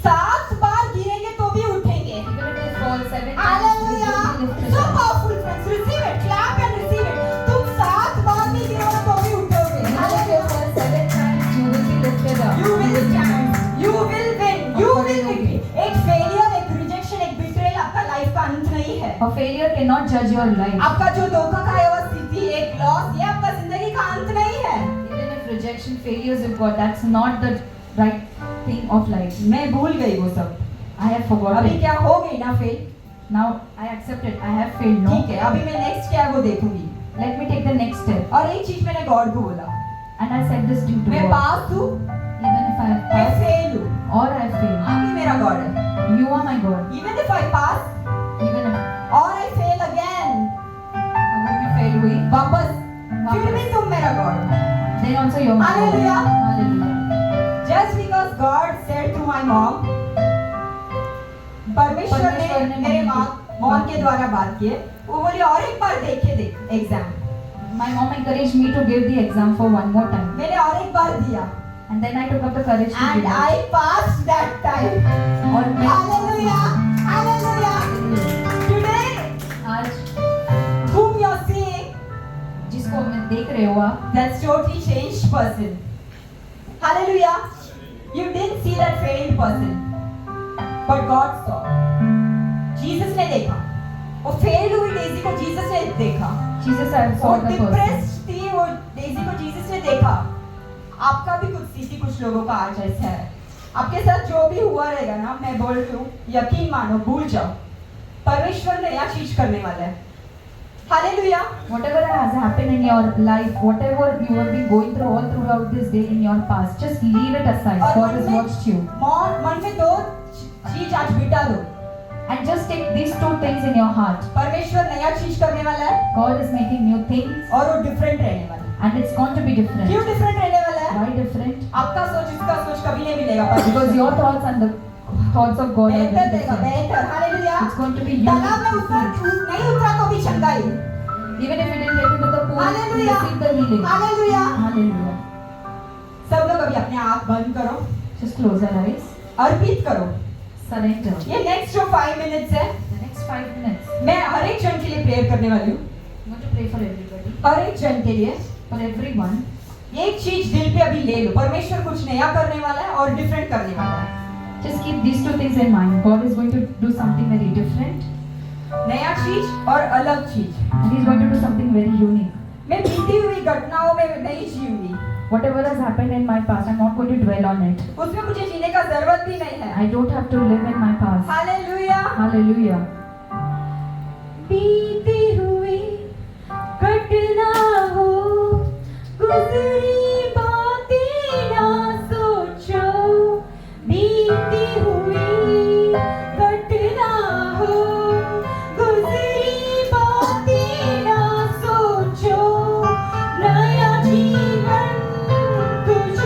7 बार गिरेंगे तो भी उठेंगे। even if they fall 7 times, they hallelujah, will be lifted so up. powerful friends, receive it, clap and receive it। तुम 7 बार भी गिरोगे तो भी उठोगे। Even if you fall 7 times, you will be lifted up. You will stand, you will win, you will victory। एक failure, एक rejection, एक betrayal आपका life का अंत नहीं है। A failure cannot judge your life. आपका जो धोखा खाया हुआ स्थिति, एक लॉस, ये आपका जिंदगी का अंत नहीं है। Even if rejection, failures you've got, that's not the right thing of life. मैं भूल गई वो सब। I have forgotten. अभी क्या हो गई ना fail, Now I accept it. I have failed. No. ठीक है, अभी मैं नेक्स्ट क्या है वो देखूंगी। Let me take the next step. और एक चीज मैंने गॉड को बोला, And I said this due to मैं God. पास हूँ, Even if I have मैं passed फेल हूँ, or I have failed, आप ही मेरा गॉड है। you are my God. Even if I pass Even if or I fail again, अगर मैं fail हुई, वापस फिर भी तुम मेरा गॉड हो। then also you're my God. Hallelujah. Hallelujah. Just because God said to my mom, परमेश्वर परमेश्वर ने ने मेरे मम्मी मॉम के द्वारा बात की है, वो बोली और एक बार देख के देख exam. My mom encouraged me to give the exam for one more time. मैंने और एक बार दिया, And then I took up the courage to and give it. I passed that time। और मैं Hallelujah, hallelujah। Today, आज whom you're seeing, जिसको मैं देख रहे हो आप, that's totally changed person। Hallelujah। You didn't see that failed person, but God saw। Jesus ने देखा, वो फेल हुई डेजी को जीसस ने देखा, Jesus I वो saw the person. डिप्रेस्ड थी वो डेजी को जीसस ने देखा। आपका भी कुछ स्थिति कुछ लोगों का आज ऐसा है, आपके साथ जो भी हुआ रहेगा ना, मैं बोल रही हूँ यकीन मानो, भूल जाओ, परमेश्वर नया चीज करने वाला है। Hallelujah. Whatever has happened in your life, whatever you have been going through all throughout this day in your past, just leave it aside. और God has watched you. मन में 2 चीज आज बिठा दो, And just take these 2 things in your heart. परमेश्वर नया चीज करने वाला है God is making new things और वो डिफरेंट रहने वाला है। and it's going to be different. क्यों डिफरेंट रहने वाला है? Why different? आपका सोच उसका सोच कभी नहीं मिलेगा, Because your thoughts and the thoughts of God are बेहतर very देगा, different. बेहतर। Hallelujah. It's going to be तालाब में unique. नहीं उतरा तो भी चंगाई। Even if you didn't get into the pool, you Hallelujah. received the healing. Hallelujah. Hallelujah. सब लोग अभी अपने आँख बंद करो, Just close your eyes. अर्पित करो। Surrender. ये नेक्स्ट जो 5 मिनट्स है, The next 5 minutes, मैं हर एक जन के लिए प्रेयर करने वाली हूँ, I'm going to pray for everybody. हर एक जन के लिए। For everyone. एक चीज दिल पे अभी ले लो, परमेश्वर कुछ नया करने वाला है और डिफरेंट करने वाला है। Just keep these 2 things in mind. God is going to do something very different नया चीज और अलग चीज। and He's going to do something very unique. मैं बीती हुई घटनाओं में नहीं जीऊंगी, Whatever has happened in my past, I'm not going to dwell on it. उसमें मुझे जीने का जरूरत भी नहीं है। I don't have to live in my past. Hallelujah. Hallelujah. बीती हुई घटना हो, गुजरी बातें ना सोचो, बीती हुई घटना हो, गुजरी बातें ना सोचो, नया जीवन कुछ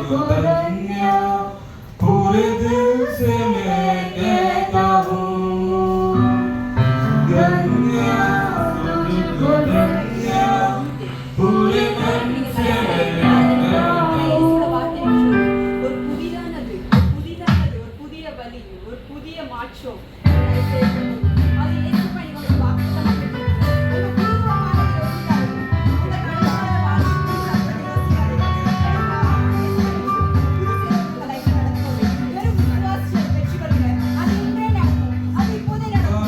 तुझको धन्य, पूरे दिल से मैं कहता हूँ धन्य, तुझको धन्य, पूरे मन से मैं कहता हूँ. ஒரு புதிதானது ஒரு புதிய வழி ஒரு புதிய மாற்றம் அது ஏற்ப இவங்க வாக்குத்தத்தம் பெற்றிருக்கிறது. ஒரு பூர்வமானது யோசித்தாரு. இந்த கடற்கரை வாழ்க்கை வெறும் விசுவாசிகள் வெற்றி பெறுங்க. அது இன்றே நடக்கும். அது இப்போதே நடக்கும்.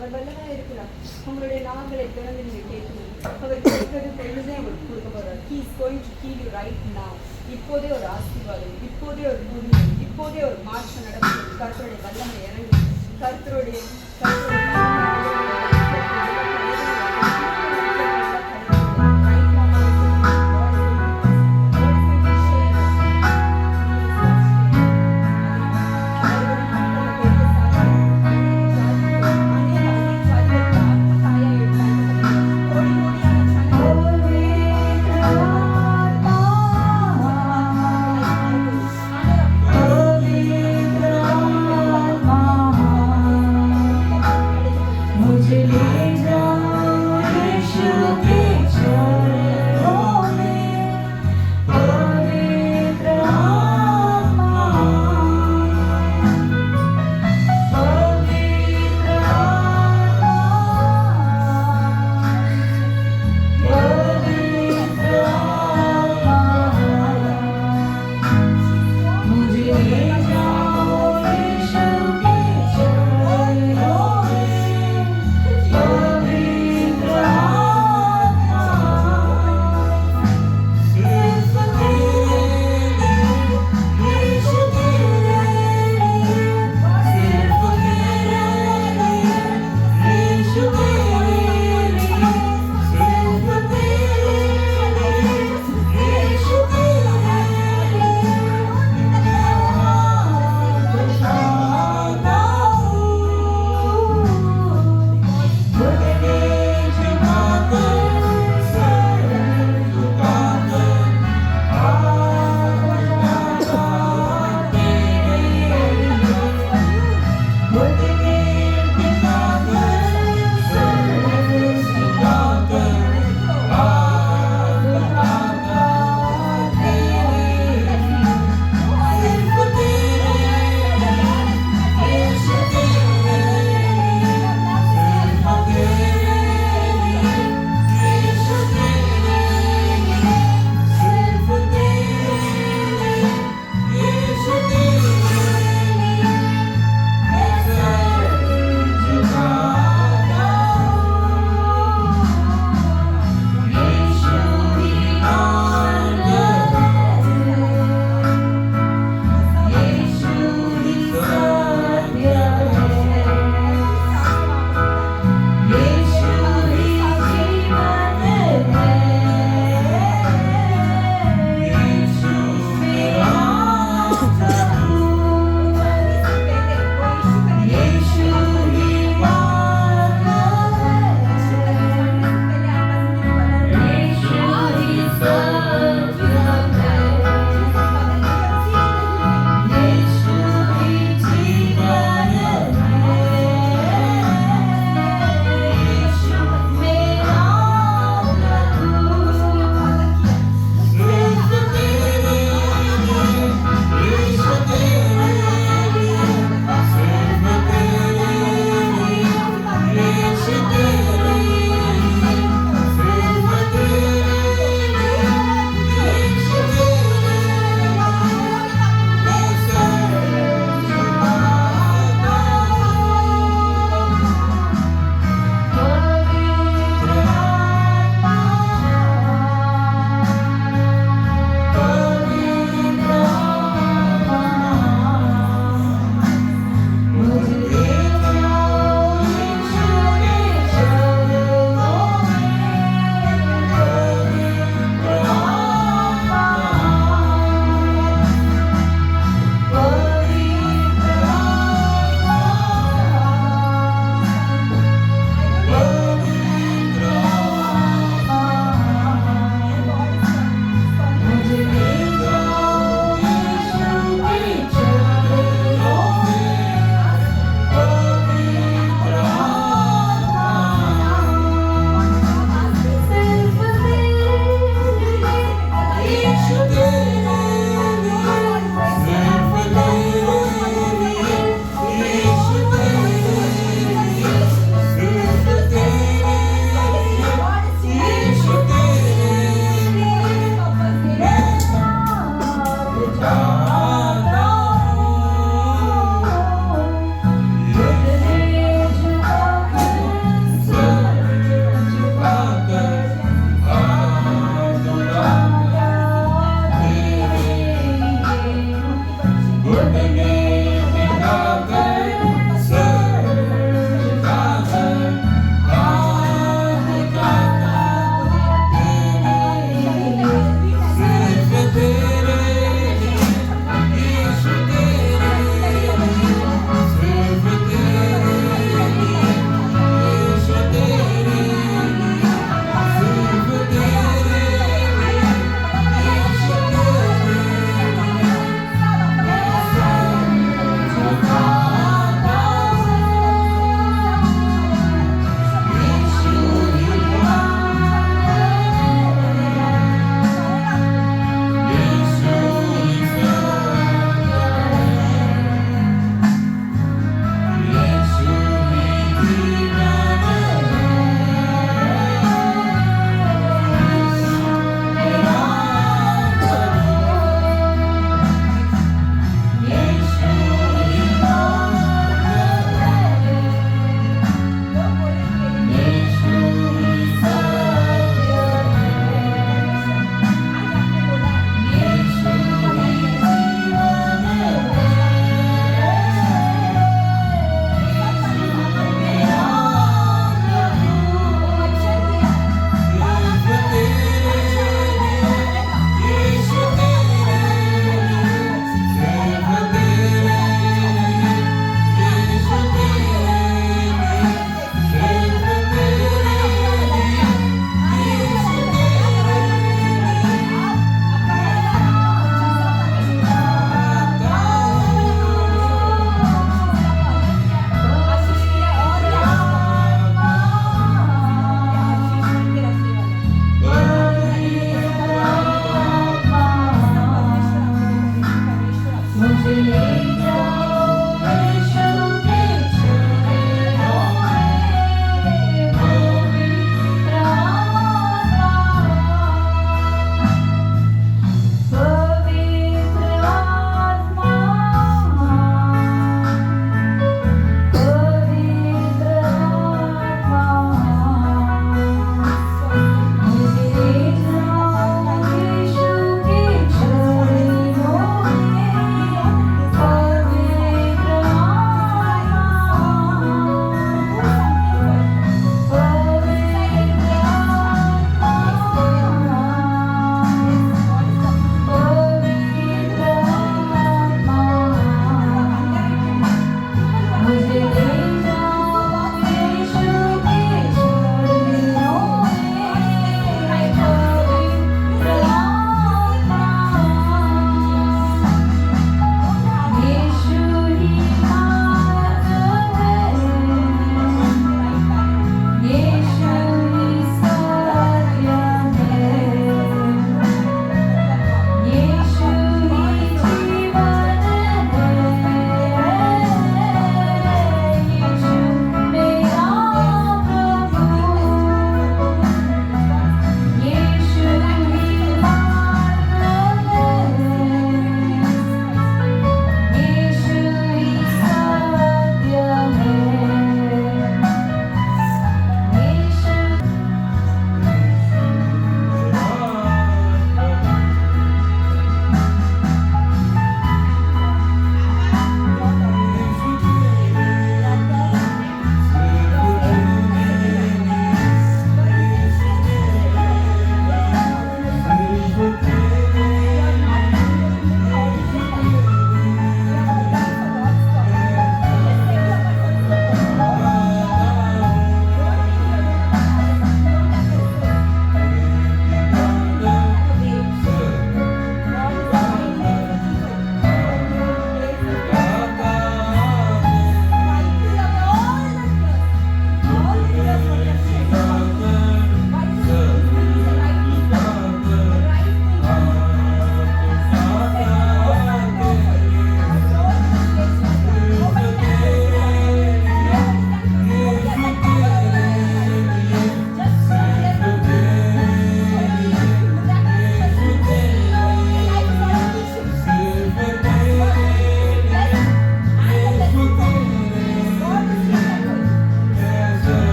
அவர் வல்லவராக இருக்கிறார். உங்களுடைய நாமங்களை திறந்து நீங்க கேட்கணும். அவர் கேட்கறது பொழுதே அவர் கொடுக்க போறார். He is going to heal you right now. இப்போதே ஒரு ஆசீர்வாதம், இப்போதே ஒரு பூமி, இப்போதே ஒரு மாற்றம் நடக்கும். கர்த்தருடைய வல்லமை இறங்கும். கர்த்தருடைய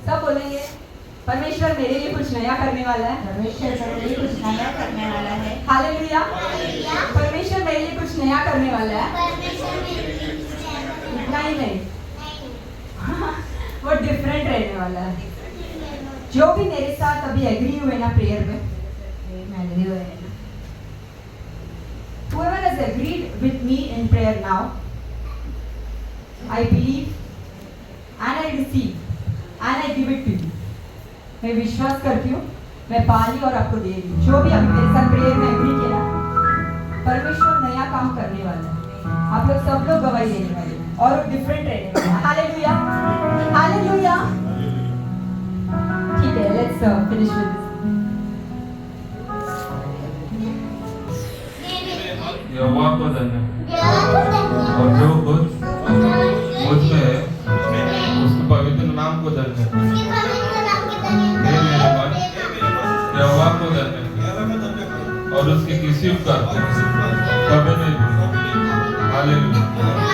सब बोलेंगे परमेश्वर मेरे लिए कुछ नया करने वाला है। परमेश्वर मेरे लिए कुछ नया करने वाला है। हालेलुया। परमेश्वर मेरे लिए कुछ नया करने वाला है। इतना ही नहीं, वो डिफरेंट रहने वाला है। जो भी मेरे साथ अभी एग्री हुए ना प्रेयर में, whoever has agreed with me in prayer now, I believe and I receive and I give it to you. मैं विश्वास करती हूँ, मैं पा ली और आपको दे रही हूँ। जो भी अभी मेरे साथ प्रेयर में एग्री किया, परमेश्वर नया काम करने वाला है। आप लोग सब लोग गवाही देने वाले हैं और डिफरेंट रहने वाले हैं। Hallelujah, hallelujah. ठीक है, लेट्स फिनिश विद दिस। यहोवा को धन्यवाद और जो कुछ मुझ में है उसके पवित्र नाम को धन्यवाद। हे मेरे मन यहोवा को धन्यवाद और उसके किसी उपकार को कभी नहीं भूलूंगा। हालेलुया।